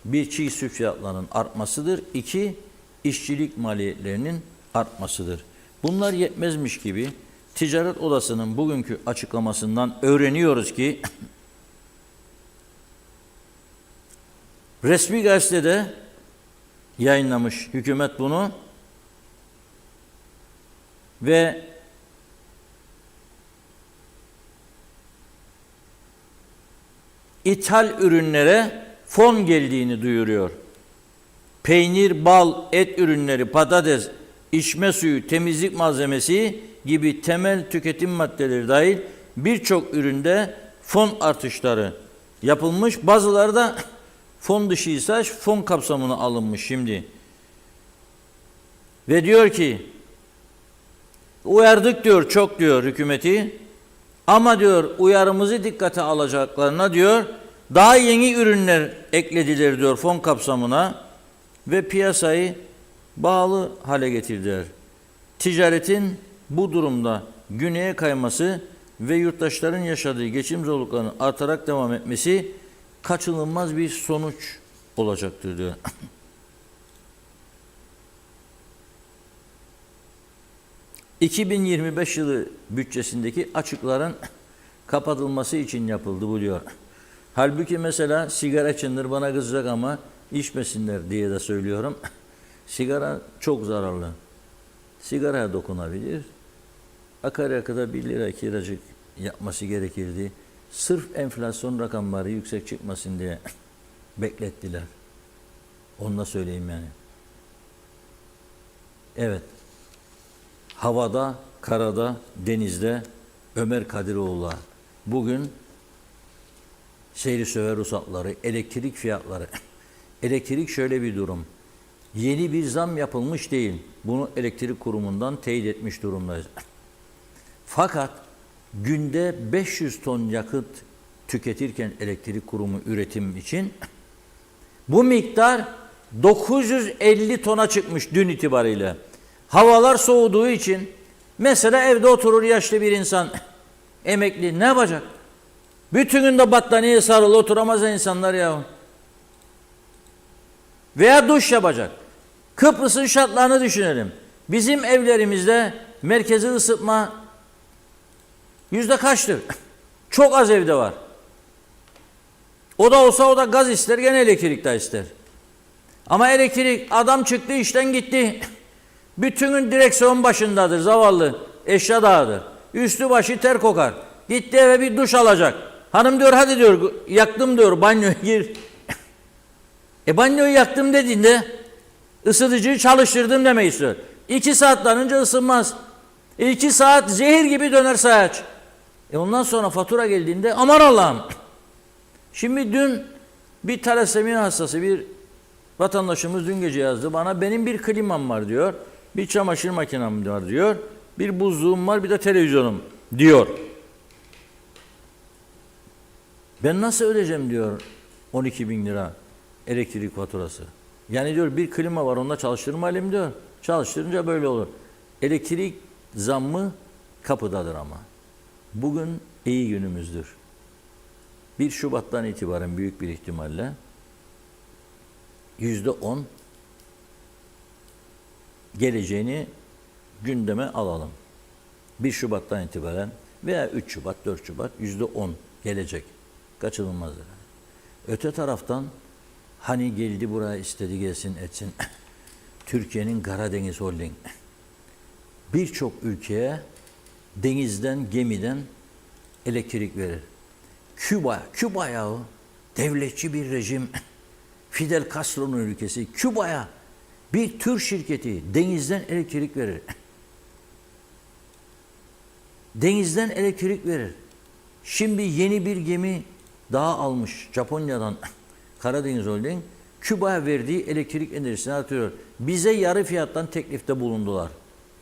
bir, çiğ süt fiyatlarının artmasıdır. 2, işçilik maliyetlerinin artmasıdır. Bunlar yetmezmiş gibi Ticaret Odası'nın bugünkü açıklamasından öğreniyoruz ki resmi gazetede yayınlamış hükümet bunu ve ithal ürünlere fon geldiğini duyuruyor. Peynir, bal, et ürünleri, patates, içme suyu, temizlik malzemesi gibi temel tüketim maddeleri dahil birçok üründe fon artışları yapılmış. Bazıları da fon dışıysa fon kapsamına alınmış şimdi. Ve diyor ki uyardık diyor, çok diyor hükümeti, ama diyor uyarımızı dikkate alacaklarına diyor daha yeni ürünler eklediler diyor fon kapsamına ve piyasayı bağlı hale getirdiler. Ticaretin bu durumda güneye kayması ve yurttaşların yaşadığı geçim zorluklarının artarak devam etmesi kaçınılmaz bir sonuç olacaktır diyor. ...2025 yılı bütçesindeki açıkların kapatılması için yapıldı bu diyor. Halbuki mesela sigara içenler bana kızacak ama içmesinler diye de söylüyorum. Sigara çok zararlı. Sigaraya dokunabilir. Akaryakıda 1 lira 2 liracık yapması gerekirdi. Sırf enflasyon rakamları yüksek çıkmasın diye beklettiler. Onu da söyleyeyim yani. Evet. Havada, karada, denizde Ömer Kadiroğlu'la bugün seyri söver ruhsatları, elektrik fiyatları. Elektrik şöyle bir durum. Yeni bir zam yapılmış değil. Bunu elektrik kurumundan teyit etmiş durumdayız. Fakat günde 500 ton yakıt tüketirken elektrik kurumu üretim için bu miktar 950 tona çıkmış dün itibariyle. Havalar soğuduğu için mesela evde oturur yaşlı bir insan, emekli ne yapacak? Bütün gün de battaniyeye sarılı oturamaz insanlar ya. Veya duş yapacak. Kıbrıs'ın şartlarını düşünelim. Bizim evlerimizde merkezi ısıtma yüzde kaçtır? Çok az evde var. O da olsa o da gaz ister, gene elektrik de ister. Ama elektrik, adam çıktı işten gitti. Bütün gün direksiyon başındadır zavallı. Eşya dağıdır. Üstü başı ter kokar. Gitti eve bir duş alacak. Hanım diyor hadi diyor yaktım diyor banyoya gir. Banyoyu yaktım dediğinde ısıtıcıyı çalıştırdım demek istiyor. 2 saatten önce ısınmaz. 2 saat zehir gibi döner sayaç. Ondan sonra fatura geldiğinde aman Allah'ım. Şimdi dün bir talasemi hastası bir vatandaşımız dün gece yazdı bana, benim bir klimam var diyor, bir çamaşır makinem var diyor, bir buzluğum var, bir de televizyonum diyor. Ben nasıl ödeyeceğim diyor 12.000 lira elektrik faturası. Yani diyor bir klima var, onunla çalıştırmalıyım diyor. Çalıştırınca böyle olur. Elektrik zammı kapıdadır ama. Bugün iyi günümüzdür. 1 Şubat'tan itibaren büyük bir ihtimalle %10 geleceğini gündeme alalım. 1 Şubat'tan itibaren veya 3 Şubat, 4 Şubat %10 gelecek. Kaçınılmazdır. Öte taraftan hani geldi buraya istedi gelsin etsin. Türkiye'nin Karadeniz Holding birçok ülkeye denizden, gemiden elektrik verir. Küba yahu devletçi bir rejim, Fidel Castro'nun ülkesi, Küba'ya bir tür şirketi denizden elektrik verir. Denizden elektrik verir. Şimdi yeni bir gemi daha almış Japonya'dan Karadeniz Holding, Küba'ya verdiği elektrik enerjisini artırıyor. Bize yarı fiyattan teklifte bulundular.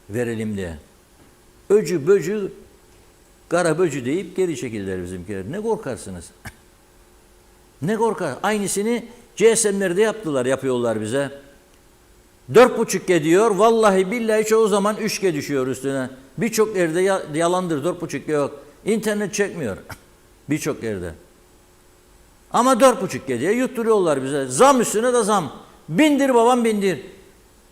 Verelim diye. Öcü böcü, kara böcü deyip geri çekildiler bizimkiler. Ne korkarsınız? Ne korkar? Aynısını GSM'lerde yapıyorlar bize. 4,5G diyor. Vallahi billahi çoğu zaman 3G düşüyor üstüne. Birçok yerde yalandır, 4,5G yok. İnternet çekmiyor. Birçok yerde. Ama 4,5G diye yutturuyorlar bize. Zam üstüne de zam. Bindir babam bindir.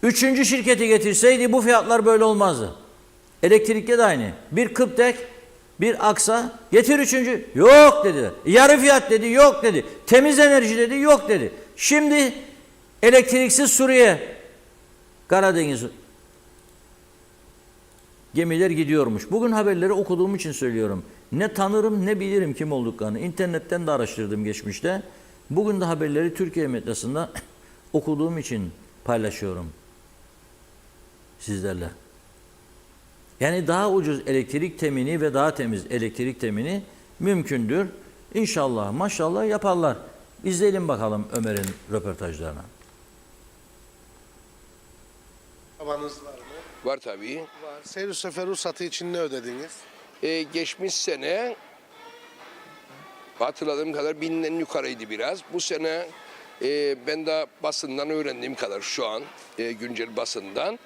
3. şirketi getirseydi bu fiyatlar böyle olmazdı. Elektrikte de aynı. Bir Kıptek, bir Aksa, getir 3. Yok dediler. Yarı fiyat dedi, yok dedi. Temiz enerji dedi, yok dedi. Şimdi elektriksiz Suriye, Karadeniz gemiler gidiyormuş. Bugün haberleri okuduğum için söylüyorum. Ne tanırım ne bilirim kim olduklarını. İnternetten de araştırdım geçmişte. Bugün de haberleri Türkiye medyasında okuduğum için paylaşıyorum sizlerle. Yani daha ucuz elektrik temini ve daha temiz elektrik temini mümkündür. İnşallah maşallah yaparlar. İzleyelim bakalım Ömer'in röportajlarını. Arabanız var mı? Var tabii. Var. Seyir sefer ruhsatı için ne ödediniz? Geçmiş sene hatırladığım kadar 1000'den yukarıydı biraz. Bu sene ben de basından öğrendiğim kadar şu an güncel basından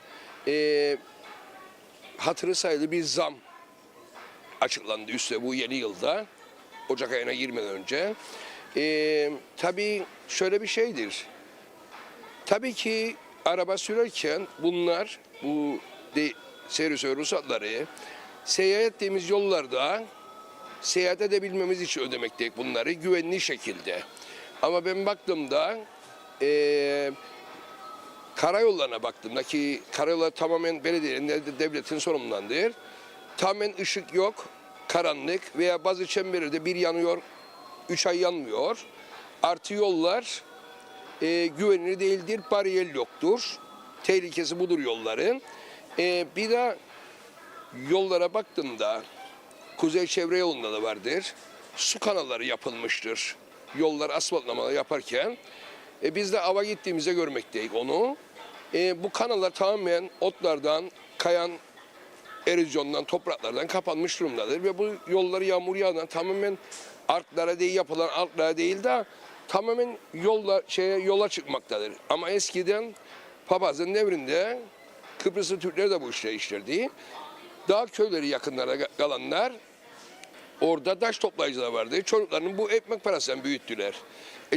hatırı sayılı bir zam açıklandı üstte bu yeni yılda. Ocak ayına girmeden önce. Tabii şöyle bir şeydir. Tabii ki araba sürerken bunlar bu seyir ruhsatları seyahat ettiğimiz yollarda seyahat edebilmemiz için ödemekteyiz bunları güvenli şekilde. Ama ben baktığımda karayollarına baktığımda ki karayollar tamamen belediyenin, devletin sorumluluğundadır. Tamamen ışık yok, karanlık veya bazı çemberlerde bir yanıyor, 3 ay yanmıyor. Artı yollar güvenilir değildir, bariyer yoktur. Tehlikesi budur yolların. Bir de yollara baktığımda Kuzey Çevre Yolu'nda da vardır. Su kanalları yapılmıştır. Yollar asfaltlamaları yaparken. Biz de ava gittiğimizde görmekteyiz onu. Bu kanallar tamamen otlardan, kayan erozyondan, topraklardan kapanmış durumdadır. Ve bu yolları yağmur yağdan tamamen artlara değil, yapılan artlara değil de tamamen yola çıkmaktadır. Ama eskiden papazın devrinde Kıbrıslı Türkler de bu işleri işlerdi. Dağ köyleri yakınlara kalanlar orada taş toplayıcılar vardı. Çocuklarını bu ekmek parasından büyüttüler.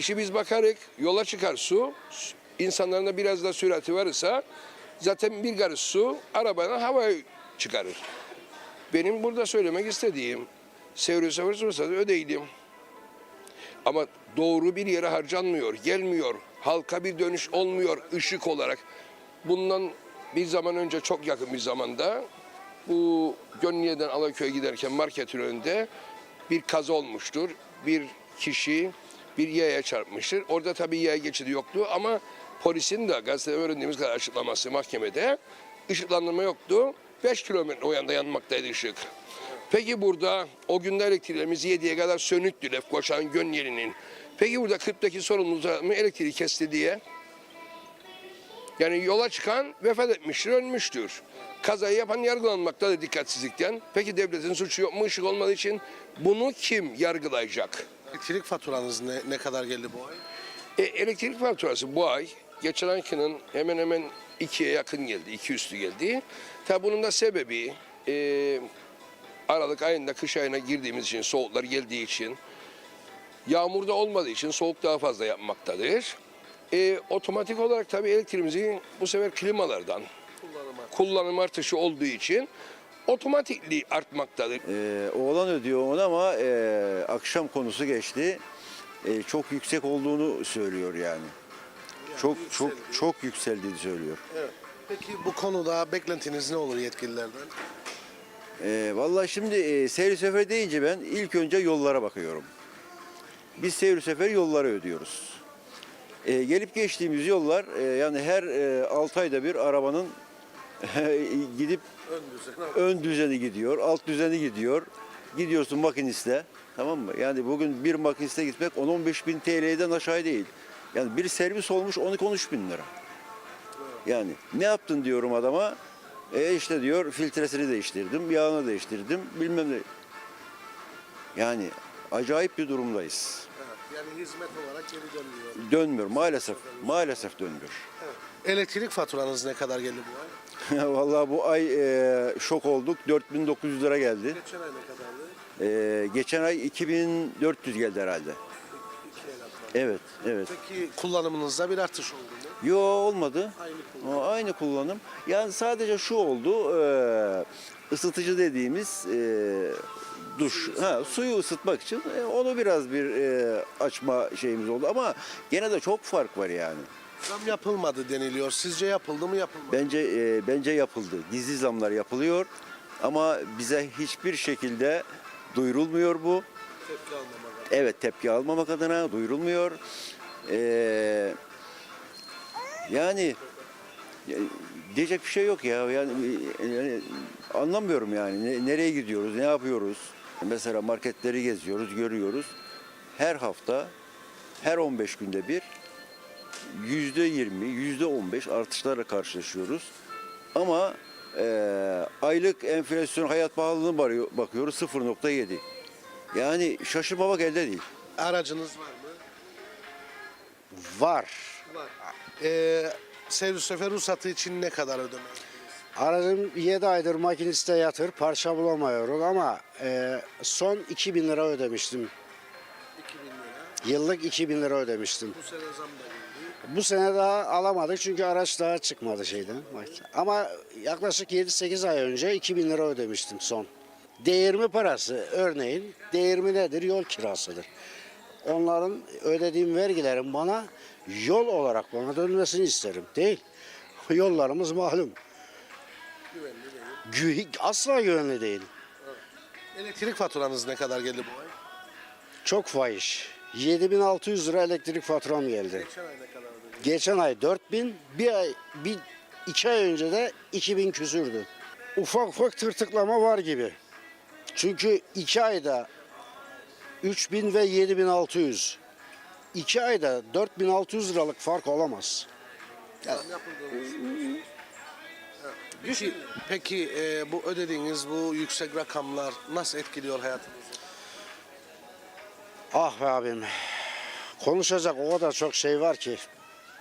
Şimdi biz bakarız yola çıkar su, insanların da biraz da sürati varsa zaten bir karış su arabadan havaya çıkarır. Benim burada söylemek istediğim Sevri Sefer Sursa'da ödeydim. Ama doğru bir yere harcanmıyor, gelmiyor. Halka bir dönüş olmuyor ışık olarak. Bundan bir zaman önce, çok yakın bir zamanda bu Gönlüye'den Alaköy'e giderken marketin önünde bir kaza olmuştur. Bir kişi bir yaya çarpmıştır. Orada tabii yaya geçidi yoktu ama polisin de gazetede öğrendiğimiz kadar açıklaması mahkemede ışıklandırma yoktu. 5 kilometre o yanda yanmaktaydı ışık. Peki burada o günde elektriklerimiz 7'ye kadar sönüktü Lefkoşa'nın Gönlüye'nin. Peki burada 40'daki sorumluluğu mı elektriği kesti diye? Yani yola çıkan vefat etmiştir, ölmüştür. Kazayı yapan yargılanmaktadır dikkatsizlikten. Peki devletin suçu yok mu ışık olmadığı için? Bunu kim yargılayacak? Elektrik faturanız ne kadar geldi bu ay? Elektrik faturası bu ay geçen aykının hemen hemen 2'ye yakın geldi, 2 üstü geldi. Tabi bunun da sebebi Aralık ayında, kış ayına girdiğimiz için, soğuklar geldiği için, yağmurda olmadığı için soğuk daha fazla yapmaktadır. Otomatik olarak tabii elektriğimizi bu sefer klimalardan kullanım artışı olduğu için otomatikli artmaktadır. Oğlan ödüyor onu ama akşam konusu geçti. Çok yüksek olduğunu söylüyor yani. Çok yükseldiğini söylüyor. Evet. Peki bu konuda beklentiniz ne olur yetkililerden? Vallahi şimdi seyir sefer deyince ben ilk önce yollara bakıyorum. Biz seyir sefer yolları ödüyoruz. Gelip geçtiğimiz yollar yani her 6 ayda bir arabanın gidip ön düzeni gidiyor, alt düzeni gidiyor. Gidiyorsun makiniste, tamam mı? Yani bugün bir makiniste gitmek 10-15 bin TL'den aşağı değil. Yani bir servis olmuş 12-13 bin lira. Yani ne yaptın diyorum adama. İşte diyor filtresini değiştirdim, yağını değiştirdim, bilmem ne. Yani acayip bir durumdayız. Evet. Yani hizmet olarak geri dönmüyor. Dönmüyor maalesef. Maalesef dönmüyor. Evet. Elektrik faturanız ne kadar geldi bu ay? Vallahi bu ay şok olduk. 4.900 lira geldi. Geçen ay ne kadardı? Geçen ay 2.400 geldi herhalde. 2 Evet, evet. Peki kullanımınızda bir artış oldu mu? Yo olmadı. Aynı kullanım. Aynı kullanım. Yani sadece şu oldu. Isıtıcı dediğimiz duş, suyu ısıtmak için onu biraz bir açma şeyimiz oldu ama gene de çok fark var yani. Zam yapılmadı deniliyor. Sizce yapıldı mı yapılmadı? Bence yapıldı. Gizli zamlar yapılıyor ama bize hiçbir şekilde duyurulmuyor bu. Tepki almamak. Evet, tepki almamak adına duyurulmuyor. Yani diyecek bir şey yok ya. Yani anlamıyorum yani. Nereye gidiyoruz, ne yapıyoruz? Mesela marketleri geziyoruz, görüyoruz. Her hafta, her 15 günde bir %20, %15 artışlarla karşılaşıyoruz. Ama aylık enflasyon, hayat pahalılığına bakıyoruz 0.7. Yani şaşırmamak elde değil. Aracınız var mı? Var. Var. Servis sefer ruhsatı için ne kadar ödemeliydiniz? Aracım 7 aydır makiniste yatır, parça bulamıyorum ama son 2.000 lira ödemiştim. 2000 lira. Yıllık 2.000 lira ödemiştim. Bu sene zam da geldi. Bu sene daha alamadık çünkü araç daha çıkmadı şeyden. Ama yaklaşık 7-8 ay önce 2.000 lira ödemiştim son. Değirmi parası örneğin, değirmi nedir? Yol kirasıdır. Onların ödediğim vergilerin bana yol olarak bana dönmesini isterim. Değil. Yollarımız malum. Asla güvenli değil. Elektrik faturanız ne kadar geldi bu ay? Çok fahiş. 7.600 lira elektrik faturam geldi. Geçen ay ne kadardı? Geçen ay 4.000, iki ay önce de 2.000 küsürdü. Ufak ufak tırtıklama var gibi. Çünkü 2 ayda 3.000 ve 7.600. 2 ayda 4.600 liralık fark olamaz. Peki bu ödediğiniz bu yüksek rakamlar nasıl etkiliyor hayatınızı? Ah be abim. Konuşacak o kadar çok şey var ki.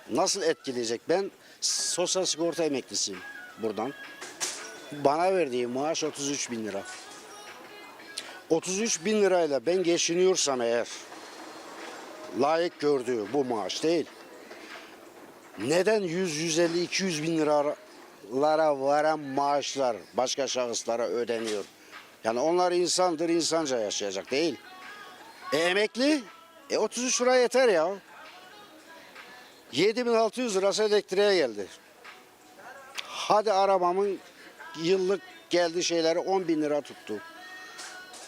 Nasıl etkileyecek? Ben sosyal sigorta emeklisiyim buradan. Bana verdiği maaş 33 bin lira. 33 bin lirayla ben geçiniyorsam eğer, layık gördüğü bu maaş değil. Neden 100, 150, 200 bin liralara varan maaşlar başka şahıslara ödeniyor? Yani onlar insandır, insanca yaşayacak değil. Emekli, 33 lira yeter ya. 7.600 lirası elektriğe geldi. Hadi arabamın yıllık geldiği şeyleri 10 bin lira tuttu.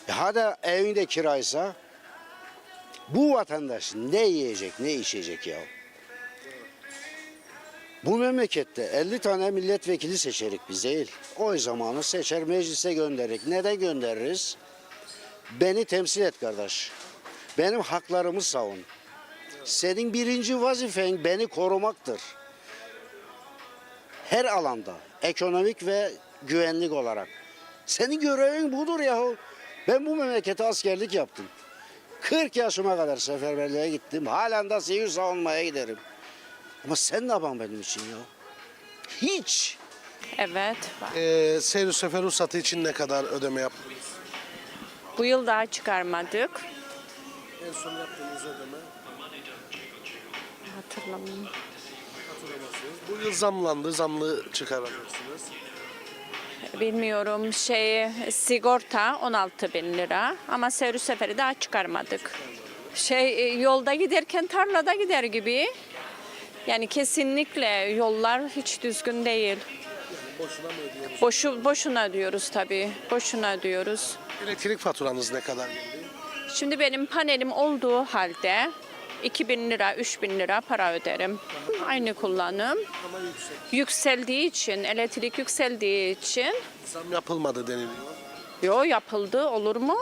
Hadi evinde kiraysa bu vatandaş ne yiyecek, ne içecek ya? Bu memlekette 50 tane milletvekili seçerik biz değil. O zamanı seçer meclise gönderik. Neden göndeririz? Beni temsil et kardeş. Benim haklarımı savun. Senin birinci vazifen beni korumaktır. Her alanda, ekonomik ve güvenlik olarak. Senin görevin budur yahu. Ben bu memlekete askerlik yaptım. 40 yaşıma kadar seferberliğe gittim. Halen de sivil savunmaya giderim. Ama sen ne yapan benim için ya? Hiç. Evet, var. Seyir sefer ruhsatı için ne kadar ödeme yaptınız? Bu yıl daha çıkarmadık. En son yaptığınız ödeme Hatırlamıyorum. hatırlamazsınız. Bu yıl zamlandı, zamlı çıkaramıyorsunuz. Bilmiyorum, sigorta 16 bin lira ama seyir seferi daha çıkarmadık. Yolda giderken tarlada gider gibi. Yani kesinlikle yollar hiç düzgün değil. Boşuna mı ödüyorsunuz? Boşuna ödüyoruz tabii. Boşuna ödüyoruz. Elektrik faturanız ne kadar geldi? Şimdi benim panelim olduğu halde 2.000 lira, 3.000 lira para öderim. Aynı kullanım. Ama yüksek. Yükseldiği için, elektrik yükseldiği için. Zam yapılmadı deniliyor. Yo, yapıldı, olur mu?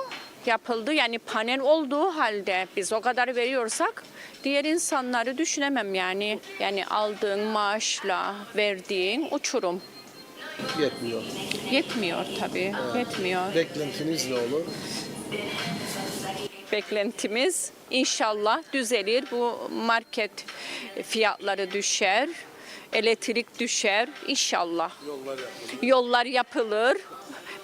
Yapıldı, yani panel olduğu halde biz o kadar veriyorsak diğer insanları düşünemem yani. Yani aldığın maaşla verdiğin uçurum. Yetmiyor. Yetmiyor tabii, yetmiyor. Beklentiniz ne olur? Beklentimiz inşallah düzelir. Bu market fiyatları düşer, elektrik düşer inşallah. Yollar yapılır.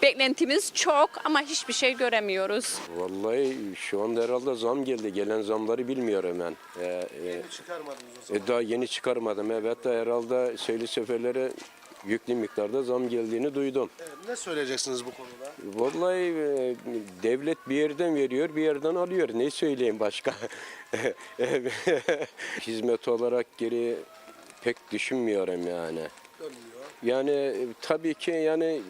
Beklentimiz çok ama hiçbir şey göremiyoruz. Vallahi şu anda herhalde zam geldi. Gelen zamları bilmiyorum ben. Çıkarmadınız o zaman. Daha yeni çıkarmadım. Evet de herhalde seyirli seferlere yüklü miktarda zam geldiğini duydum. Evet, ne söyleyeceksiniz bu konuda? Vallahi devlet bir yerden veriyor, bir yerden alıyor. Ne söyleyeyim başka? Hizmet olarak geri pek düşünmüyorum yani. Yani tabii ki yani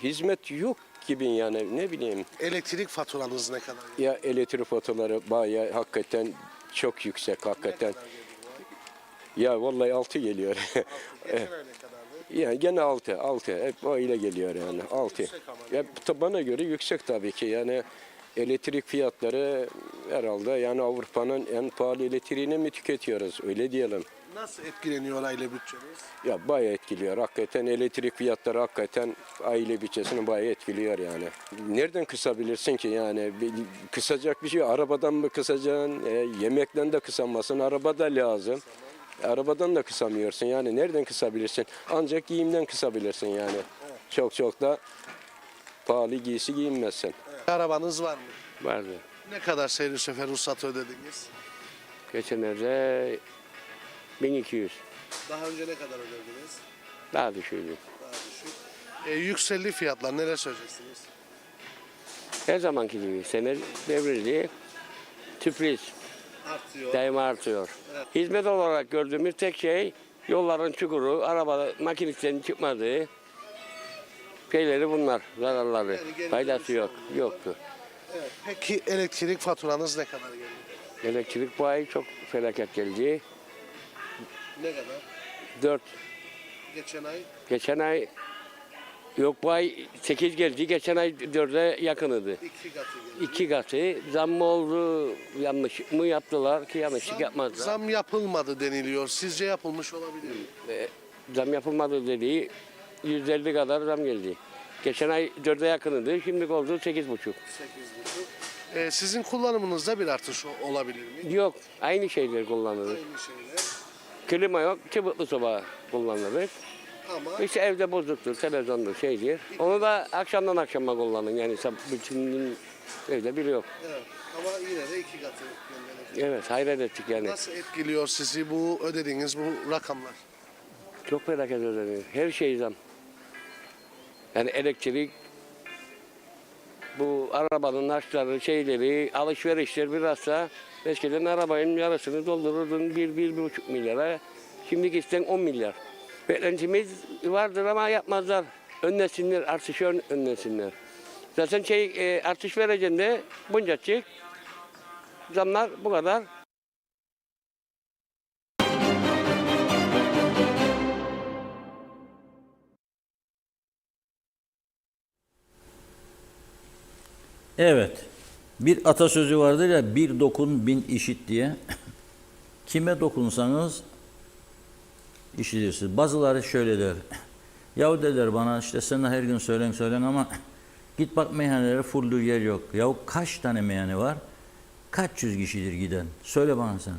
hizmet yok gibi yani ne bileyim. Elektrik faturanız ne kadar geldi? Ya elektrik faturaları bayağı hakikaten çok yüksek hakikaten. Ya vallahi 6 geliyor. Geçen ay ne kadardı? Ya gene 6 hep öyle geliyor yani 6. Ya bana göre yüksek tabii ki yani elektrik fiyatları herhalde yani Avrupa'nın en pahalı elektriğini mi tüketiyoruz öyle diyelim. Nasıl etkileniyor aile bütçeniz? Ya bayağı etkiliyor hakikaten elektrik fiyatları hakikaten aile bütçesini bayağı etkiliyor yani. Nereden kısabilirsin ki yani kısacak bir şey arabadan mı kısacaksın yemekten de kısamazsın araba da lazım. Arabadan da kısamıyorsun yani nereden kısabilirsin ancak giyimden kısabilirsin yani. Çok da pahalı giysi giyinmezsin. Arabanız var mı? Vardı. Ne kadar seyir sefer ruhsatı ödediniz? Geçenlerde 1200 Daha önce ne kadar ödediniz? daha düşürdüm. Daha düşük. Yükseldi fiyatlar, neler söyleyeceksiniz? Her zamanki gibi sene devrildi. Sürpriz Artıyor. daima artıyor. Hizmet olarak gördüğümüz tek şey yolların çukuru, araba makinelerin çıkmadığı şeyleri bunlar, zararları. Yani geri Faydası yok, dönüşü yoktu. Evet. Peki elektrik faturanız ne kadar geldi? Elektrik bu ay çok felaket geldi. Ne kadar? 4, Geçen ay geçen ay Yok bu ay 8 geldi. Geçen ay 4'e yakınıydı. 2 katı geldi. 2 katı. Zam mı oldu? Yanlış mı yaptılar ki yanlışlık yapmadılar. Zam yapılmadı deniliyor. Sizce yapılmış olabilir mi? Zam yapılmadı dediği 150 kadar zam geldi. Geçen ay 4'e yakınıydı. Şimdi oldu 8,5. Sizin kullanımınızda bir artış olabilir mi? Yok. Aynı şeyler kullanılır. Aynı şeyler. Klima yok. Çıbıklı soba kullanılır. Ama İşte evde bozuktur, televizyondur, şeydir. Onu da akşamdan akşama kullanın. Yani bütün gün evde biri yok. evet. Ama yine de 2 katı gönderecek. Evet, hayret ettik yani. Nasıl etkiliyor sizi bu ödediğiniz bu rakamlar? Çok felaket ödeniyor. Her şey zam. Yani elektrik, bu arabanın harçları, şeyleri, alışverişler bilhassa eskiden arabanın yarısını doldururdun 1-1,5 milyara. Şimdi gitsen 10 milyar. Beklentimiz vardır ama yapmazlar. Önlesinler, artışı önlesinler. Zaten artış vereceğim de bunca çık. Zamlar bu kadar. Evet. Bir atasözü vardır ya, bir dokun bin işit diye. Kime dokunsanız işitirsiniz. Bazıları şöyle der. Yahu derler bana, işte sen de her gün söylen ama git bak meyhanelere full yer yok. Yahu kaç tane meyhane var? Kaç yüz kişidir giden? Söyle bana sen.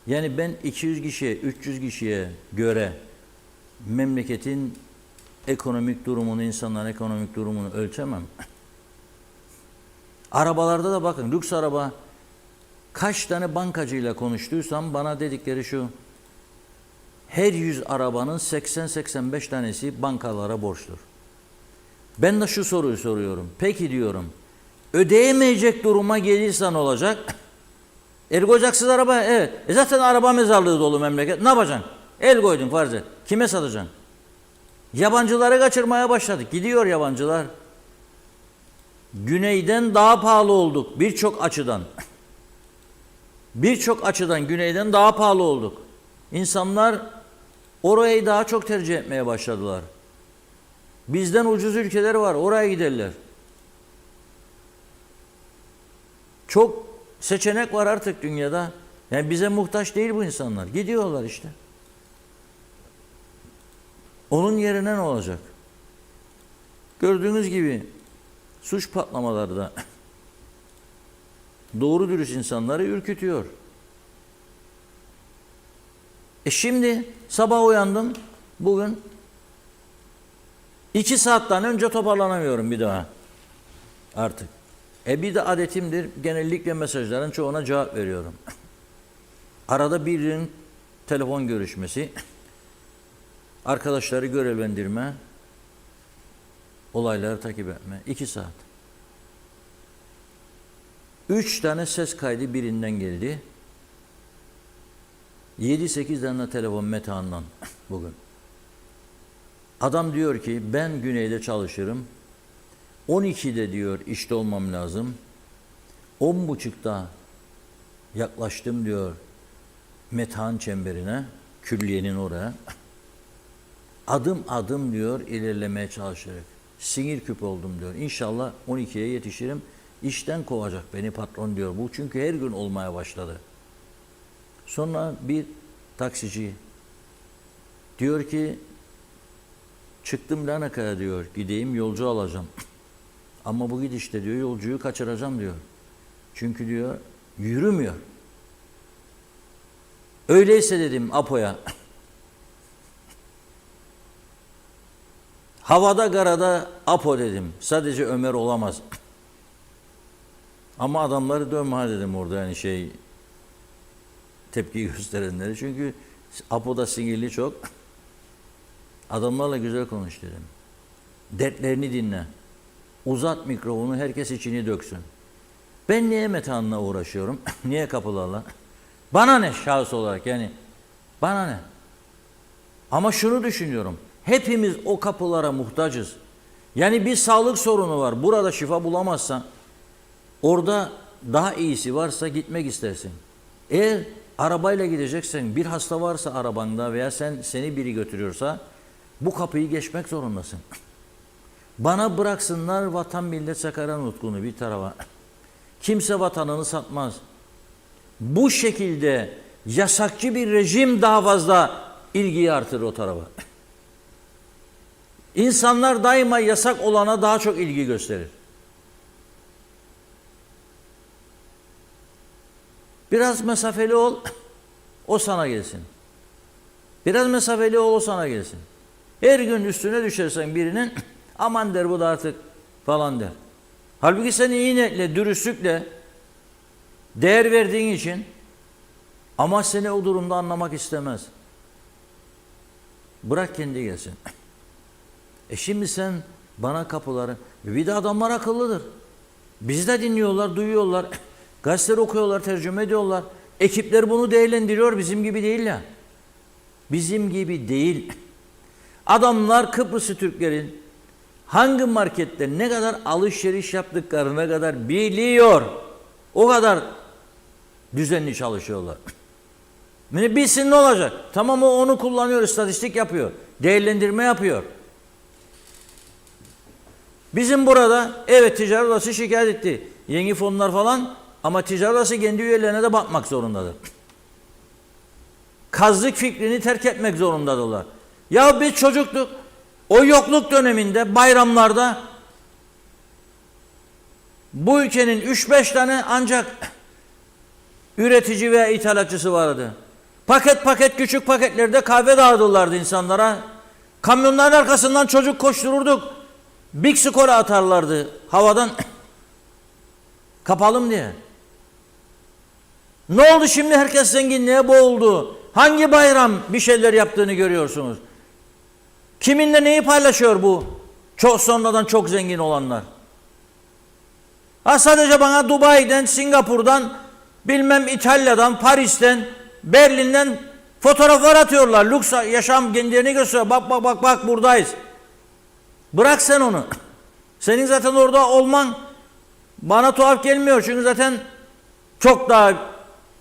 Yani ben 200 kişiye, 300 kişiye göre memleketin ekonomik durumunu, insanların ekonomik durumunu ölçemem. Arabalarda da bakın, lüks araba, kaç tane bankacıyla konuştuysam bana dedikleri şu: her 100 arabanın 80-85 tanesi bankalara borçtur. Ben de şu soruyu soruyorum. Peki diyorum, ödeyemeyecek duruma gelirsen olacak. El koyacaksın araba, evet. Zaten araba mezarlığı dolu memleket. Ne yapacaksın? El koydun farz et. Kime satacaksın? Yabancıları kaçırmaya başladık. Gidiyor yabancılar. Güneyden daha pahalı olduk birçok açıdan. Birçok açıdan güneyden daha pahalı olduk. İnsanlar orayı daha çok tercih etmeye başladılar. Bizden ucuz ülkeler var, oraya giderler. Çok seçenek var artık dünyada. Yani bize muhtaç değil bu insanlar. Gidiyorlar işte. Onun yerine ne olacak? Gördüğünüz gibi suç patlamaları da doğru dürüst insanları ürkütüyor. Şimdi sabah uyandım bugün, 2 saatten önce toparlanamıyorum bir daha artık. Bir de adetimdir, genellikle mesajların çoğuna cevap veriyorum. Arada birinin telefon görüşmesi, arkadaşları görevlendirme, olayları takip etme. 2 saat. 3 tane ses kaydı birinden geldi. 7-8 tane telefon Metehan'dan bugün. Adam diyor ki ben güneyde çalışırım. 12'de diyor işte olmam lazım. 10.30'da yaklaştım diyor Metehan çemberine, külliyenin oraya. Adım adım diyor ilerlemeye çalışarak. Sinir küp oldum diyor. İnşallah 12'ye yetişirim. İşten kovacak beni patron diyor. Bu çünkü her gün olmaya başladı. Sonra bir taksici diyor ki çıktım Larnaka'ya diyor. Gideyim yolcu alacağım. Ama bu gidişte diyor yolcuyu kaçıracağım diyor. Çünkü diyor yürümüyor. Öyleyse dedim Apo'ya. Havada karada Apo dedim. Sadece Ömer olamaz. Ama adamları dövme dedim orada, yani tepki gösterenleri. Çünkü Apo'da sinirli çok. Adamlarla güzel konuş dedim. Dertlerini dinle. Uzat mikrofonu, herkes içini döksün. Ben niye Metehan'la uğraşıyorum? Niye kapılarla? Bana ne şahıs olarak, yani bana ne? Ama şunu düşünüyorum. Hepimiz o kapılara muhtacız. Yani bir sağlık sorunu var. Burada şifa bulamazsan orada daha iyisi varsa gitmek istersin. Eğer arabayla gideceksen, bir hasta varsa arabanda veya seni biri götürüyorsa Bu kapıyı geçmek zorundasın. Bana bıraksınlar vatan millet Sakarya nutkunu bir tarafa. Kimse vatanını satmaz. Bu şekilde yasakçı bir rejim daha fazla ilgiyi artırır o tarafa. İnsanlar daima yasak olana daha çok ilgi gösterir. Biraz mesafeli ol, o sana gelsin. Biraz mesafeli ol, o sana gelsin. Her gün üstüne düşersen birinin, aman der bu da artık falan der. Halbuki sen iyi niyetle, dürüstlükle, değer verdiğin için ama seni o durumda anlamak istemez. Bırak kendi gelsin. Şimdi sen bana kapıları, bir de adamlar akıllıdır. Bizi de dinliyorlar, duyuyorlar. Gazeteleri okuyorlar, tercüme ediyorlar. Ekipler bunu değerlendiriyor, bizim gibi değil ya. Bizim gibi değil. Adamlar Kıbrıslı Türklerin hangi markette ne kadar alışveriş yaptıklarına kadar biliyor. O kadar düzenli çalışıyorlar. Bilsin ne olacak? Tamam o onu kullanıyor, istatistik yapıyor. Değerlendirme yapıyor. Bizim burada evet ticaret odası şikayet etti. Yeni fonlar falan ama ticaret odası kendi üyelerine de bakmak zorundadır. Kazlık fikrini terk etmek zorundadırlar. Ya biz çocuktuk. O yokluk döneminde bayramlarda bu ülkenin 3-5 tane ancak üretici veya ithalatçısı vardı. Paket paket küçük paketlerde kahve dağıtırlardı insanlara. Kamyonların arkasından çocuk koştururduk. Big Score atarlardı havadan kapalım diye. Ne oldu şimdi herkes zenginliğe boğuldu. Hangi bayram bir şeyler yaptığını görüyorsunuz. Kiminle neyi paylaşıyor bu? Çok sonradan çok zengin olanlar. Ha sadece bana Dubai'den, Singapur'dan, bilmem İtalya'dan, Paris'ten, Berlin'den fotoğraflar atıyorlar. Lüks yaşam kendilerini gösteriyor. Bak buradayız. Bırak sen onu. Senin zaten orada olman bana tuhaf gelmiyor. Çünkü zaten çok daha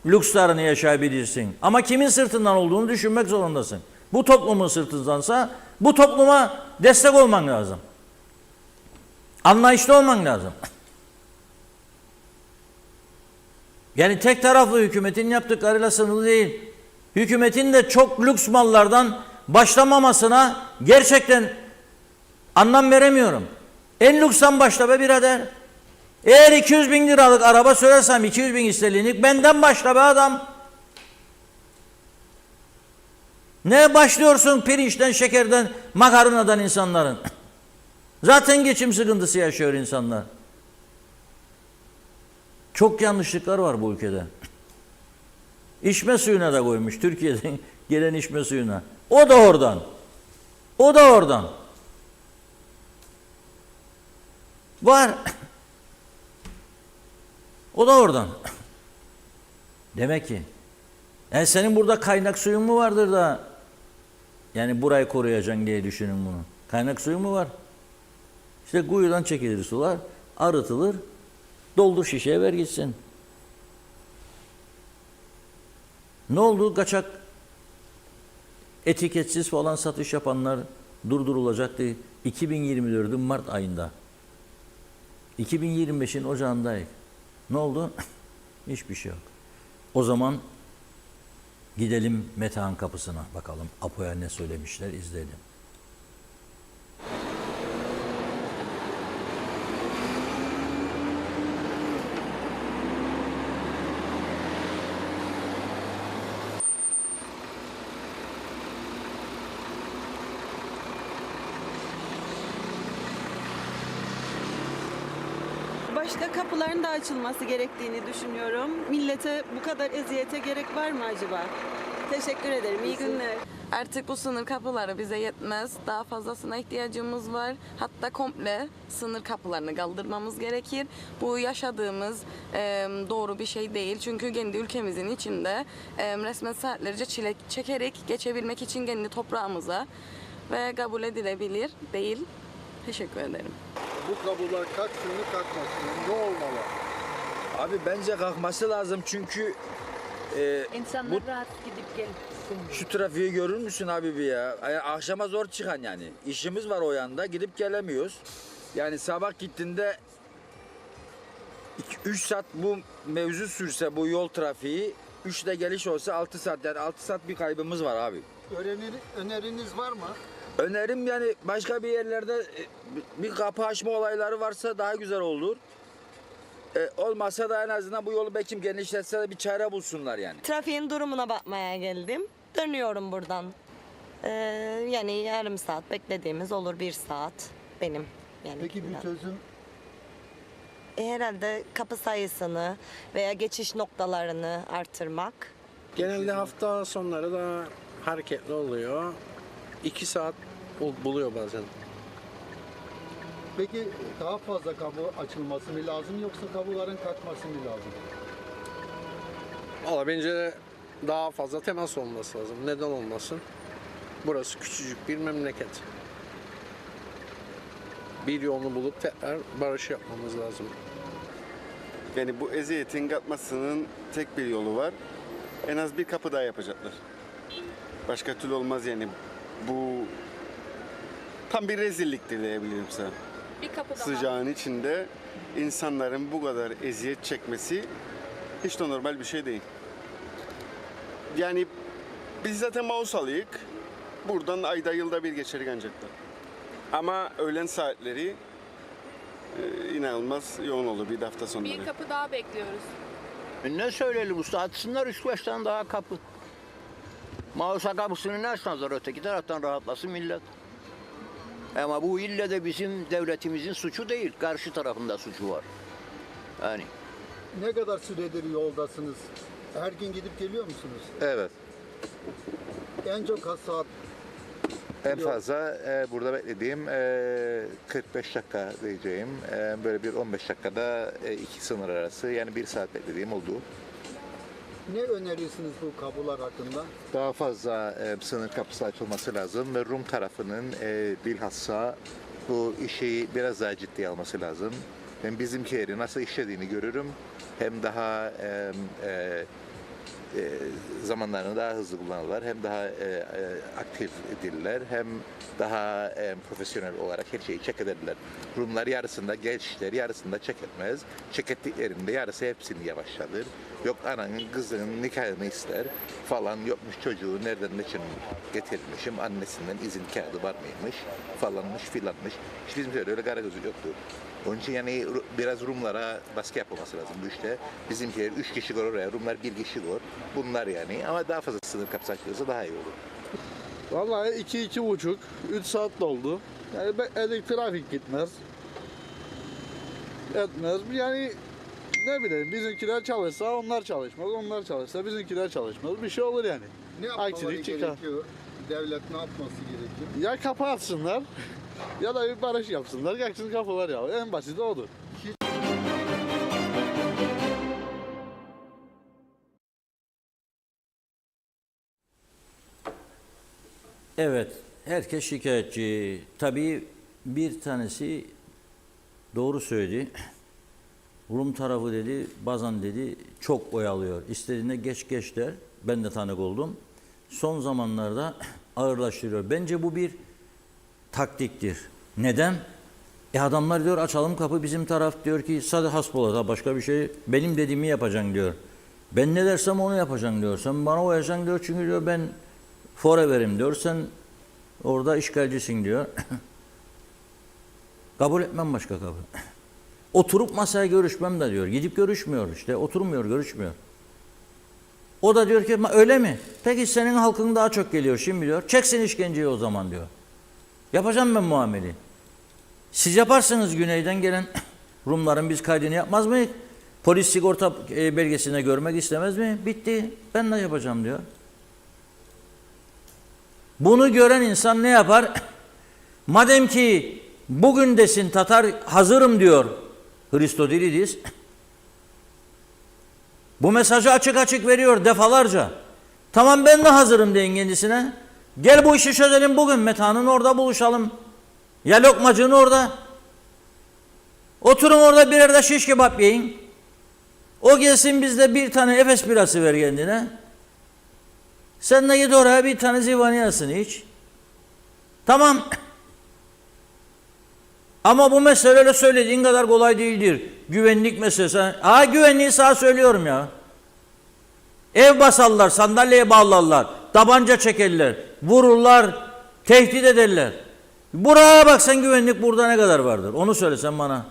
lükslerini yaşayabilirsin. Ama kimin sırtından olduğunu düşünmek zorundasın. Bu toplumun sırtındansa bu topluma destek olman lazım. Anlayışlı olman lazım. Yani tek taraflı hükümetin yaptıklarıyla sınırlı değil. Hükümetin de çok lüks mallardan başlamamasına gerçekten anlam veremiyorum. En lüksten başla be birader. Eğer 200 bin liralık araba söylersem 200 bin sterlinlik benden başla be adam. Ne başlıyorsun pirinçten, şekerden, makarnadan insanların? Zaten geçim sıkıntısı yaşıyor insanlar. Çok yanlışlıklar var bu ülkede. İçme suyuna da koymuş Türkiye'den gelen içme suyuna. O da oradan. O da oradan. Var. O da oradan. Demek ki yani senin burada kaynak suyun mu vardır da yani burayı koruyacaksın diye düşünün bunu. Kaynak suyu mu var? İşte kuyudan çekilir sular, arıtılır, doldur şişeye ver gitsin. Ne oldu? Kaçak etiketsiz falan satış yapanlar durdurulacaktı 2024'ün Mart ayında. 2025'in ocağındayız. Ne oldu? Hiçbir şey yok. O zaman gidelim Metehan kapısına bakalım. Apo'ya ne söylemişler izleyelim. Başta kapıların da açılması gerektiğini düşünüyorum. Millete bu kadar eziyete gerek var mı acaba? Teşekkür ederim. İyi günler. Artık bu sınır kapıları bize yetmez. Daha fazlasına ihtiyacımız var. Hatta komple sınır kapılarını kaldırmamız gerekir. Bu yaşadığımız doğru bir şey değil. Çünkü kendi ülkemizin içinde resmen saatlerce çile çekerek geçebilmek için kendi toprağımıza ve kabul edilebilir değil. Teşekkür ederim. Bu kapılar kalksın mı kalkmasın mı? Ne olmalı? Abi bence kalkması lazım çünkü İnsanlar rahat gidip gelsin. Şu trafiği görür müsün abi bir ya? Akşama zor çıkan yani. İşimiz var o yanda, gidip gelemiyoruz. Yani sabah gittiğinde 3 saat bu mevzu sürse bu yol trafiği, 3'de geliş olsa 6 saat, yani 6 saat bir kaybımız var abi. Öneriniz var mı? Önerim yani başka bir yerlerde bir kapı açma olayları varsa daha güzel olur. Olmazsa da en azından bu yolu belki genişletse de bir çare bulsunlar yani. Trafiğin durumuna bakmaya geldim. Dönüyorum buradan. Yani yarım saat beklediğimiz olur, 1 saat benim. Yani Peki bir çözüm? herhalde kapı sayısını veya geçiş noktalarını artırmak. Genelde hafta sonları da hareketli oluyor. 2 saat buluyor bazen. Peki daha fazla kapı açılması mı lazım yoksa kapıların kalkması mı lazım? Valla bence daha fazla temas olması lazım. Neden olmasın? Burası küçücük bir memleket. Bir yolunu bulup tekrar barış yapmamız lazım. Yani bu eziyetin kalkmasının tek bir yolu var. En az bir kapı daha yapacaklar. Başka türlü olmaz yani. Bu tam bir rezilliktir diyebilirim sana. Bir kapı daha. Sıcağın içinde insanların bu kadar eziyet çekmesi hiç de normal bir şey değil. Yani biz zaten Mausalıyık. Buradan ayda yılda bir geçerik ancak da. Ama öğlen saatleri inanılmaz yoğun olur bir de hafta sonları. Bir kapı daha bekliyoruz. Ne söyleyelim usta, açsınlar 3-5 tane daha kapı. Mausa kapısını ne açmazlar, öteki taraftan rahatlasın millet. Ama bu ille de bizim devletimizin suçu değil, karşı tarafında suçu var. Yani. Ne kadar süredir yoldasınız? Her gün gidip geliyor musunuz? Evet. En çok kaç saat? En fazla burada beklediğim 45 dakika diyeceğim. Böyle bir 15 dakikada iki sınır arası, yani 1 saat beklediğim oldu. Ne önerirsiniz bu kapılar hakkında? Daha fazla sınır kapısı açılması lazım ve Rum tarafının bilhassa bu işi biraz daha ciddiye alması lazım. Ben bizimkileri nasıl işlediğini görürüm. Hem daha zamanlarını daha hızlı kullanırlar, hem daha aktif edilirler, hem daha profesyonel olarak her şeyi check ederler. Rumlar yarısında gençler, yarısında check etmez. Check ettiklerinde yarısı hepsini yavaşlatır. Yok ananın kızının nikahını ister falan, yokmuş çocuğu nereden için getirmişim, annesinden izin kağıdı var mıymış falanmış filanmış. Hiç bizim öyle kara gözü yoktu. Onun için yani biraz Rumlara baskı yapılması lazım bu işte. Bizimkiler 3 kişi var oraya, Rumlar 1 kişi var. Bunlar yani, ama daha fazla sınır kapısı açılırsa daha iyi olur. Vallahi 2-2,5, 3 saat doldu. Yani bekledik, trafik gitmez. Etmez. Yani ne bileyim, bizimkiler çalışsa onlar çalışmaz, onlar çalışsa bizimkiler çalışmaz. Bir şey olur yani. Ne yapmaları Aksilik çıkar. gerekiyor? Devlet ne yapması gerekiyor? Ya kapı atsınlar ya da bir barış yapsınlar, kalksın kapılar ya. En basiti odur. Evet, herkes şikayetçi. Tabii bir tanesi doğru söyledi. Rum tarafı dedi, bazen dedi çok oyalıyor. İstediğine geç der. Ben de tanık oldum. Son zamanlarda ağırlaştırıyor. Bence bu bir taktiktir. Neden? Adamlar diyor açalım kapı, bizim taraf diyor ki sadece hasbola, başka bir şey, benim dediğimi yapacaksın diyor. Ben ne dersem onu yapacaksın diyor. Sen bana uyacaksın diyor, çünkü diyor ben forever'im diyor. Sen orada işgalcisin diyor. Kabul etmem başka kapı. Oturup masaya görüşmem de diyor. Gidip görüşmüyor işte. Oturmuyor, görüşmüyor. O da diyor ki öyle mi? Peki senin halkın daha çok geliyor şimdi diyor. Çeksin işkenceyi o zaman diyor. Yapacağım ben muameli. Siz yaparsınız güneyden gelen Rumların biz kaydını yapmaz mıyız? Polis sigorta belgesine görmek istemez mi? Bitti. Ben de yapacağım diyor. Bunu gören insan ne yapar? Madem ki bugün desin Tatar hazırım diyor Hristodilidis. Bu mesajı açık açık veriyor defalarca. Tamam ben de hazırım deyin kendisine. Gel bu işi çözelim bugün. Meta'nın orada buluşalım. Ya lokmacının orada. Oturun orada birer de şiş kebap yiyin. O gelsin bizde bir tane Efes birası ver kendine. Sen de git oraya bir tane Zivanyasını iç. Tamam. Ama bu mesele öyle söylediğin kadar kolay değildir. Güvenlik meselesi. Ha, güvenliği sana söylüyorum ya. Ev basarlar, sandalyeye bağlarlar, tabanca çekerler, vururlar, tehdit ederler. Buraya bak sen, güvenlik burada ne kadar vardır? Onu söylesen bana.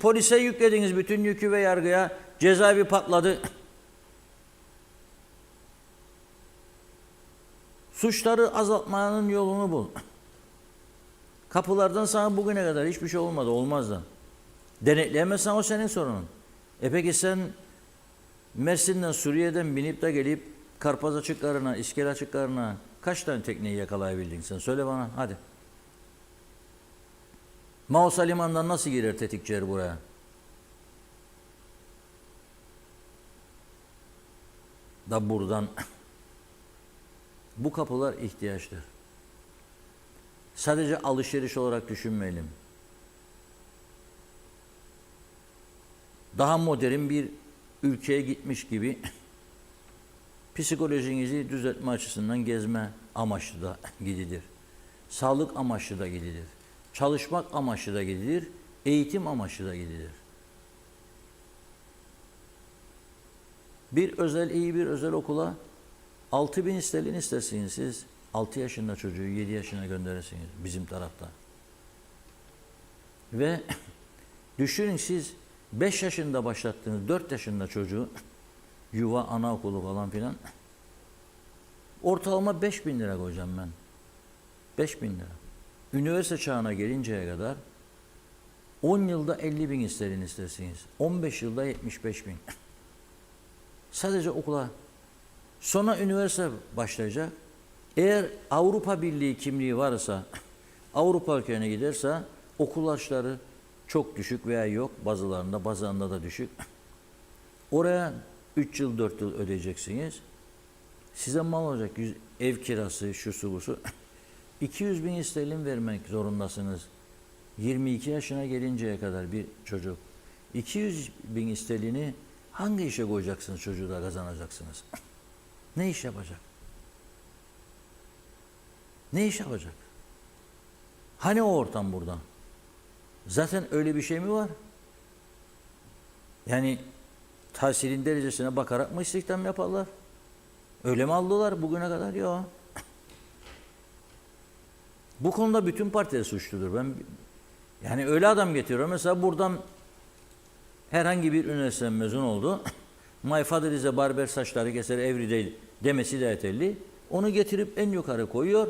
Polise yüklediniz bütün yükü ve yargıya, cezaevi patladı. Suçları azaltmanın yolunu bul. Kapılardan sana bugüne kadar hiçbir şey olmadı, olmaz da. Denetleyemezsen o senin sorunun. Peki sen Mersin'den, Suriye'den binip de gelip Karpaz açıklarına, İskele açıklarına kaç tane tekneyi yakalayabildin sen? Söyle bana hadi. Mausa Limanı'ndan nasıl girer tetikçiler buraya? Da buradan bu kapılar ihtiyaçtır. Sadece alışveriş olarak düşünmeyelim. Daha modern bir ülkeye gitmiş gibi psikolojinizi düzeltme açısından gezme amaçlı da gidilir. Sağlık amaçlı da gidilir. Çalışmak amaçlı da gidilir. Eğitim amaçlı da gidilir. İyi bir özel okula 6.000 sterlin istersiniz siz. 6 yaşında çocuğu 7 yaşına gönderirsiniz bizim tarafta. Ve düşünün siz 5 yaşında başlattığınız 4 yaşında çocuğu yuva, anaokulu falan filan ortalama 5.000 lira koyacağım ben. 5.000 lira. Üniversite çağına gelinceye kadar 10 yılda 50.000 sterlin istersiniz. 15 yılda 75.000. Sadece okula. Sonra üniversite başlayacak. Eğer Avrupa Birliği kimliği varsa, Avrupa ülkelerine giderse okul harçları çok düşük veya yok. Bazılarında da düşük. Oraya 3 yıl 4 yıl ödeyeceksiniz. Size mal olacak. Ev kirası, şusu busu. 200.000 sterlin vermek zorundasınız. 22 yaşına gelinceye kadar bir çocuk. 200.000 sterlini hangi işe koyacaksınız, çocuğu da kazanacaksınız? Ne iş yapacak? Ne iş yapacak? Hani o ortam burada? Zaten öyle bir şey mi var? Yani tahsilin derecesine bakarak mı istihdam yaparlar? Öyle mi aldılar bugüne kadar? Yok. Bu konuda bütün partiler suçludur. Yani öyle adam getiriyor. Mesela buradan herhangi bir üniversiteden mezun oldu. My father is a barber, saçları keser every day demesi de yeterli. Onu getirip en yukarı koyuyor.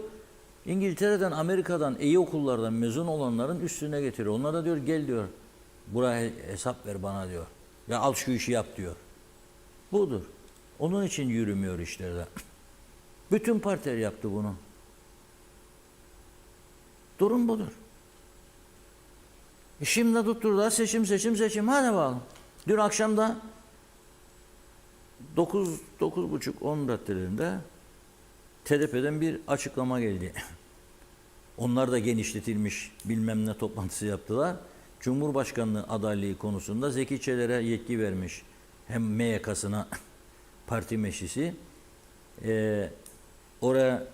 İngiltere'den, Amerika'dan, iyi okullardan mezun olanların üstüne getiriyor. Onlar da diyor gel diyor. Buraya hesap ver bana diyor. Ya al şu işi yap diyor. Budur. Onun için yürümüyor işlerde. Bütün partiler yaptı bunu. Durum budur. Şimdi tutturdular seçim. Hadi bakalım. Dün akşam da 9.30-10 raddelerinde TDP'den bir açıklama geldi. Onlar da genişletilmiş bilmem ne toplantısı yaptılar. Cumhurbaşkanlığı adaylığı konusunda Zeki Çeler'e yetki vermiş. Hem MYK'sına parti meclisi. Oraya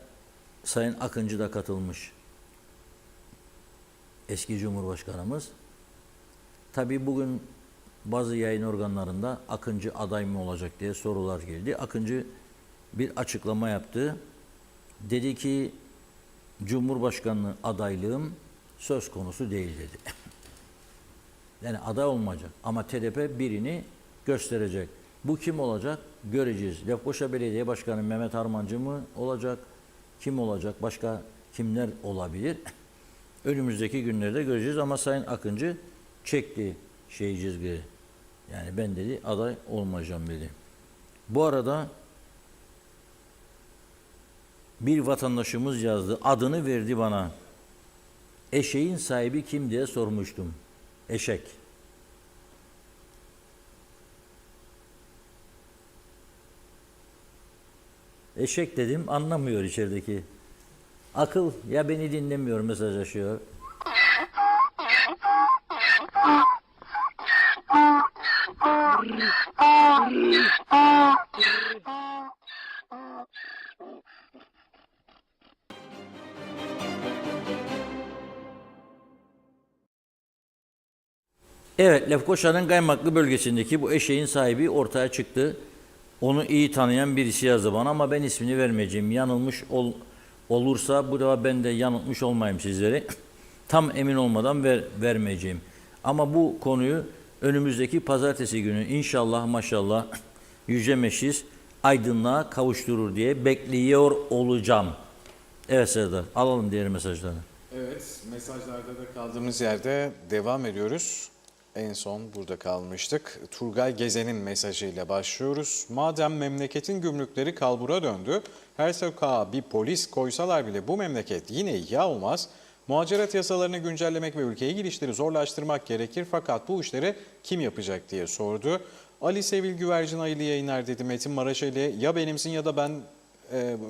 Sayın Akıncı da katılmış. Eski Cumhurbaşkanımız. Tabii bugün bazı yayın organlarında Akıncı aday mı olacak diye sorular geldi. Akıncı bir açıklama yaptı. Dedi ki Cumhurbaşkanlığı adaylığım söz konusu değil dedi. Yani aday olmayacak ama TDP birini gösterecek. Bu kim olacak? Göreceğiz. Lefkoşa Belediye Başkanı Mehmet Harmancı mı olacak? Kim olacak? Başka kimler olabilir? Önümüzdeki günlerde göreceğiz ama Sayın Akıncı çekti çizgiyi. Yani ben dedi aday olmayacağım dedi. Bu arada bir vatandaşımız yazdı. Adını verdi bana. Eşeğin sahibi kim diye sormuştum. Eşek. Eşek dedim, anlamıyor içerideki. Akıl ya beni dinlemiyor, mesajlaşıyor. Evet, Lefkoşa'nın Kaymaklı bölgesindeki bu eşeğin sahibi ortaya çıktı. Onu iyi tanıyan birisi yazdı bana ama ben ismini vermeyeceğim. Yanılmış olursa bu defa ben de yanıltmış olmayayım sizleri. Tam emin olmadan vermeyeceğim. Ama bu konuyu önümüzdeki pazartesi günü inşallah maşallah Yüce Meclis aydınlığa kavuşturur diye bekliyor olacağım. Evet Serdar, alalım diğer mesajları. Evet, mesajlarda da kaldığımız yerde devam ediyoruz. En son burada kalmıştık. Turgay Gezen'in mesajıyla başlıyoruz. Madem memleketin gümrükleri kalbura döndü, her sokağa bir polis koysalar bile bu memleket yine ihya olmaz. Muhaciret yasalarını güncellemek ve ülkeye girişleri zorlaştırmak gerekir fakat bu işleri kim yapacak diye sordu. Ali Sevil Güvercin hayırlı yayınlar dedi Metin Maraşeli. Ya benimsin ya da ben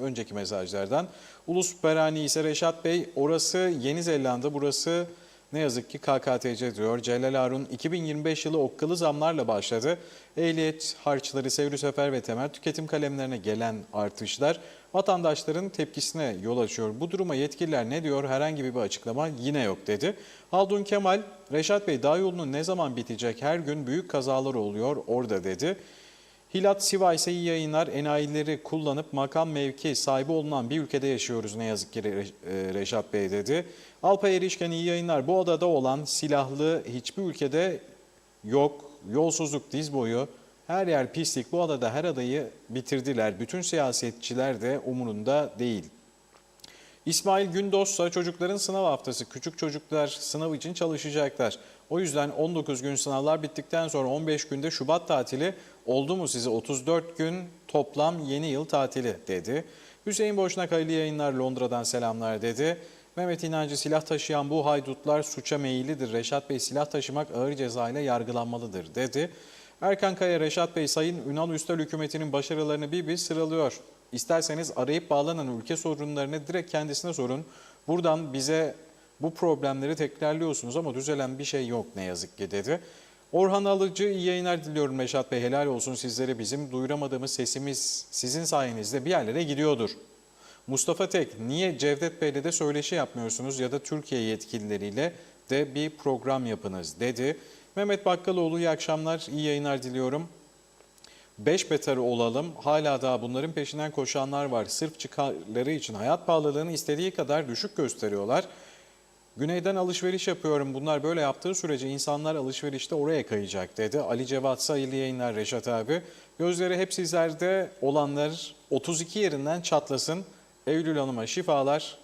önceki mesajlardan. Ulus Berani ise Reşat Bey orası Yeni Zelanda, burası ne yazık ki KKTC diyor. Celal Harun 2025 yılı okkalı zamlarla başladı. Ehliyet harçları, sevri sefer ve temel tüketim kalemlerine gelen artışlar vatandaşların tepkisine yol açıyor. Bu duruma yetkililer ne diyor? Herhangi bir açıklama yine yok dedi. Haldun Kemal, Reşat Bey dağ yolunun ne zaman bitecek? Her gün büyük kazalar oluyor orada dedi. Hilat Sivay ise iyi yayınlar. Enayileri kullanıp makam mevki sahibi olunan bir ülkede yaşıyoruz ne yazık ki Reşat Bey dedi. Alpay Erişken iyi yayınlar. Bu odada olan silahlı hiçbir ülkede yok. Yolsuzluk diz boyu. Her yer pislik. Bu odada her adayı bitirdiler. Bütün siyasetçiler de umurunda değil. İsmail Gündoğsa çocukların sınav haftası. Küçük çocuklar sınav için çalışacaklar. O yüzden 19 gün sınavlar bittikten sonra 15 günde Şubat tatili oldu mu size 34 gün toplam yeni yıl tatili dedi. Hüseyin Boşnak hayırlı yayınlar Londra'dan selamlar dedi. Mehmet İnancı silah taşıyan bu haydutlar suça meyillidir. Reşat Bey silah taşımak ağır cezayla yargılanmalıdır dedi. Erkan Kaya Reşat Bey Sayın Ünal Üstel hükümetinin başarılarını bir sıralıyor. İsterseniz arayıp bağlanan ülke sorunlarını direkt kendisine sorun. Buradan bize bu problemleri tekrarlıyorsunuz ama düzelen bir şey yok ne yazık ki dedi. Orhan Alıcı iyi yayınlar diliyorum Reşat Bey. Helal olsun sizlere, bizim duyuramadığımız sesimiz sizin sayenizde bir yerlere gidiyordur. Mustafa Tek, niye Cevdet Bey'le de söyleşi yapmıyorsunuz ya da Türkiye yetkilileriyle de bir program yapınız dedi. Mehmet Bakkaloğlu iyi akşamlar, iyi yayınlar diliyorum. 5 beter olalım. Hala daha bunların peşinden koşanlar var. Sırf çıkarları için hayat pahalılığını istediği kadar düşük gösteriyorlar. Güneyden alışveriş yapıyorum. Bunlar böyle yaptığı sürece insanlar alışverişte oraya kayacak dedi. Ali Cevat hayırlı yayınlar Reşat abi. Gözleri hep sizlerde olanlar 32 yerinden çatlasın. Eylül Hanım'a şifalar.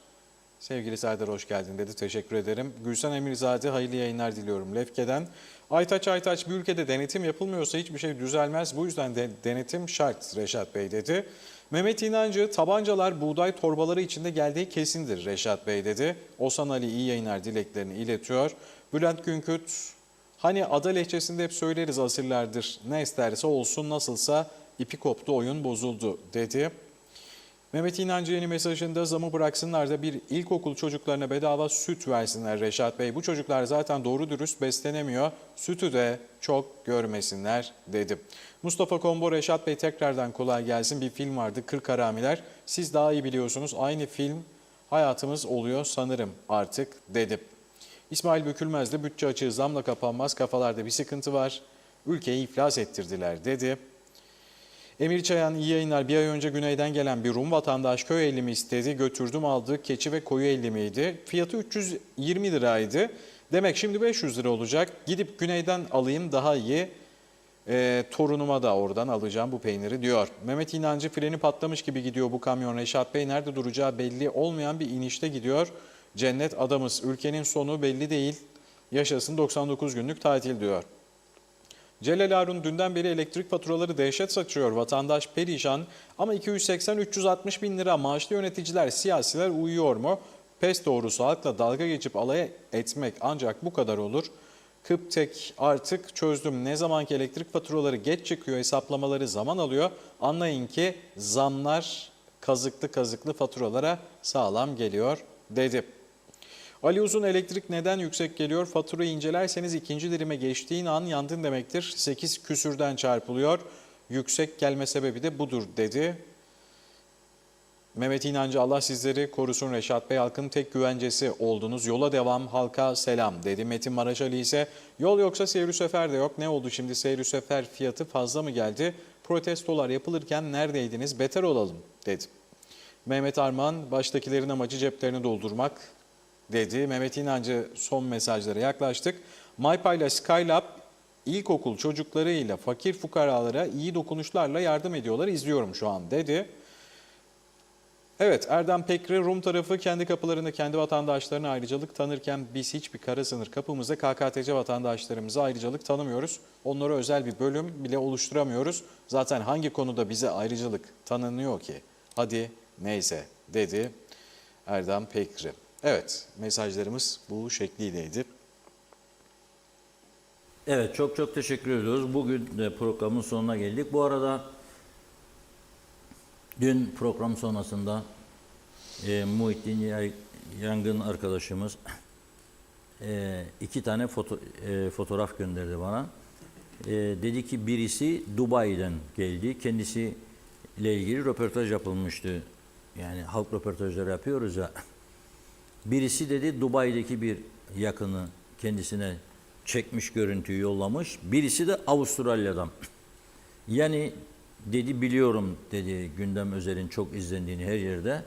Sevgili Serdar hoş geldin dedi. Teşekkür ederim. Gülsen Emirzade hayırlı yayınlar diliyorum Lefke'den. Aytaç bir ülkede denetim yapılmıyorsa hiçbir şey düzelmez. Bu yüzden de denetim şart Reşat Bey dedi. Mehmet İnancı tabancalar buğday torbaları içinde geldiği kesindir Reşat Bey dedi. Osan Ali iyi yayınlar dileklerini iletiyor. Bülent Günküt hani ada lehçesinde hep söyleriz asırlardır. Ne isterse olsun nasılsa ipi koptu oyun bozuldu dedi. Mehmet İnancı yeni mesajında zamı bıraksınlar da bir ilkokul çocuklarına bedava süt versinler Reşat Bey. Bu çocuklar zaten doğru dürüst beslenemiyor. Sütü de çok görmesinler dedi. Mustafa Kombo Reşat Bey tekrardan kolay gelsin. Bir film vardı 40 Haramiler. Siz daha iyi biliyorsunuz. Aynı film hayatımız oluyor sanırım artık dedi. İsmail Bükülmez de bütçe açığı zamla kapanmaz. Kafalarda bir sıkıntı var. Ülkeyi iflas ettirdiler dedi. Emir Çayan iyi yayınlar. Bir ay önce güneyden gelen bir Rum vatandaş köy ellimi istedi. Götürdüm aldığı keçi ve koyu ellimiydi. Fiyatı 320 liraydı. Demek şimdi 500 lira olacak. Gidip güneyden alayım daha iyi. Torunuma da oradan alacağım bu peyniri diyor. Mehmet İnancı freni patlamış gibi gidiyor bu kamyon. Reşat Bey nerede duracağı belli olmayan bir inişte gidiyor. Cennet adamız. Ülkenin sonu belli değil. Yaşasın 99 günlük tatil diyor. Celal Harun dünden beri elektrik faturaları dehşet saçıyor. Vatandaş perişan ama 280-360 bin lira maaşlı yöneticiler, siyasiler uyuyor mu? Pes doğrusu halkla dalga geçip alay etmek ancak bu kadar olur. Kıptek artık çözdüm. Ne zamanki elektrik faturaları geç çıkıyor, hesaplamaları zaman alıyor. Anlayın ki zamlar kazıklı faturalara sağlam geliyor dedi. Ali Uzun, elektrik neden yüksek geliyor? Faturayı incelerseniz ikinci dirime geçtiğin an yandın demektir. 8 küsürden çarpılıyor. Yüksek gelme sebebi de budur dedi. Mehmet İnancı, Allah sizleri korusun. Reşat Bey, halkın tek güvencesi oldunuz. Yola devam, halka selam dedi. Metin Maraşali ise yol yoksa seyir sefer de yok. Ne oldu şimdi, seyir sefer fiyatı fazla mı geldi? Protestolar yapılırken neredeydiniz? Beter olalım dedi. Mehmet Arman, baştakilerin amacı ceplerini doldurmak dedi. Mehmet İnancı, son mesajlara yaklaştık. MyPay ile Skylab ilkokul çocuklarıyla fakir fukaralara iyi dokunuşlarla yardım ediyorlar. İzliyorum şu an dedi. Evet, Erdem Pekri, Rum tarafı kendi kapılarında kendi vatandaşlarına ayrıcalık tanırken biz hiçbir kara sınır kapımızda KKTC vatandaşlarımıza ayrıcalık tanımıyoruz. Onlara özel bir bölüm bile oluşturamıyoruz. Zaten hangi konuda bize ayrıcalık tanınıyor ki? Hadi neyse dedi Erdem Pekri. Evet, mesajlarımız bu şekliydeydi. Evet, çok teşekkür ediyoruz. Bugün de programın sonuna geldik. Bu arada dün program sonrasında Muhittin Yangın arkadaşımız 2 tane fotoğraf gönderdi bana. Dedi ki birisi Dubai'den geldi. Kendisiyle ilgili röportaj yapılmıştı. Yani halk röportajları yapıyoruz ya. Birisi dedi Dubai'deki bir yakını kendisine çekmiş, görüntüyü yollamış. Birisi de Avustralya'dan. Yani dedi biliyorum dedi Gündem Özel'in çok izlendiğini her yerde.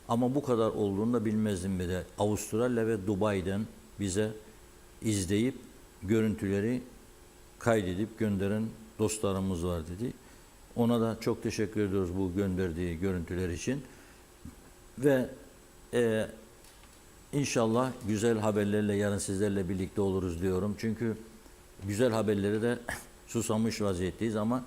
Ama bu kadar olduğunu da bilmezdim bir de. Avustralya ve Dubai'den bize izleyip görüntüleri kaydedip gönderen dostlarımız var dedi. Ona da çok teşekkür ediyoruz bu gönderdiği görüntüler için. Ve İnşallah güzel haberlerle yarın sizlerle birlikte oluruz diyorum. Çünkü güzel haberleri de susamış vaziyetteyiz ama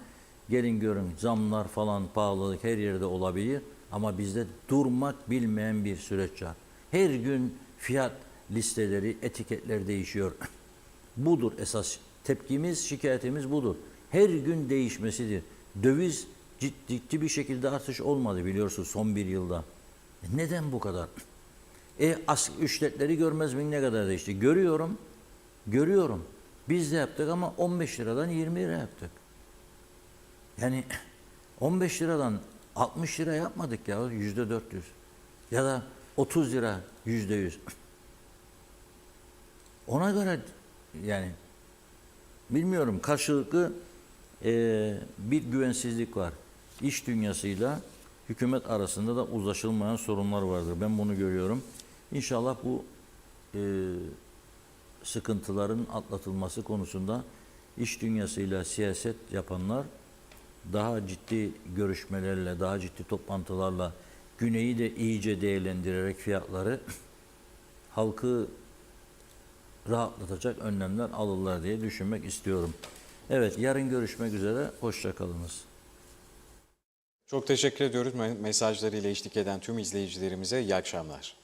gelin görün zamlar falan, pahalılık her yerde olabilir. Ama bizde durmak bilmeyen bir süreç var. Her gün fiyat listeleri, etiketler değişiyor. Budur esas tepkimiz, şikayetimiz budur. Her gün değişmesidir. Döviz ciddi bir şekilde artış olmadı biliyorsunuz son bir yılda. Neden bu kadar? Ücretleri görmez mi ne kadar değişti? Görüyorum. Biz de yaptık ama 15 liradan 20 lira yaptık. Yani 15 liradan 60 lira yapmadık ya %400. Ya da 30 lira %100. Ona göre yani bilmiyorum karşılıklı bir güvensizlik var. İş dünyasıyla hükümet arasında da uzlaşılmayan sorunlar vardır. Ben bunu görüyorum. İnşallah bu sıkıntıların atlatılması konusunda iş dünyasıyla siyaset yapanlar daha ciddi görüşmelerle, daha ciddi toplantılarla Güney'i de iyice değerlendirerek fiyatları halkı rahatlatacak önlemler alırlar diye düşünmek istiyorum. Evet, yarın görüşmek üzere. Hoşça kalınız. Çok teşekkür ediyoruz mesajlarıyla eşlik eden tüm izleyicilerimize. İyi akşamlar.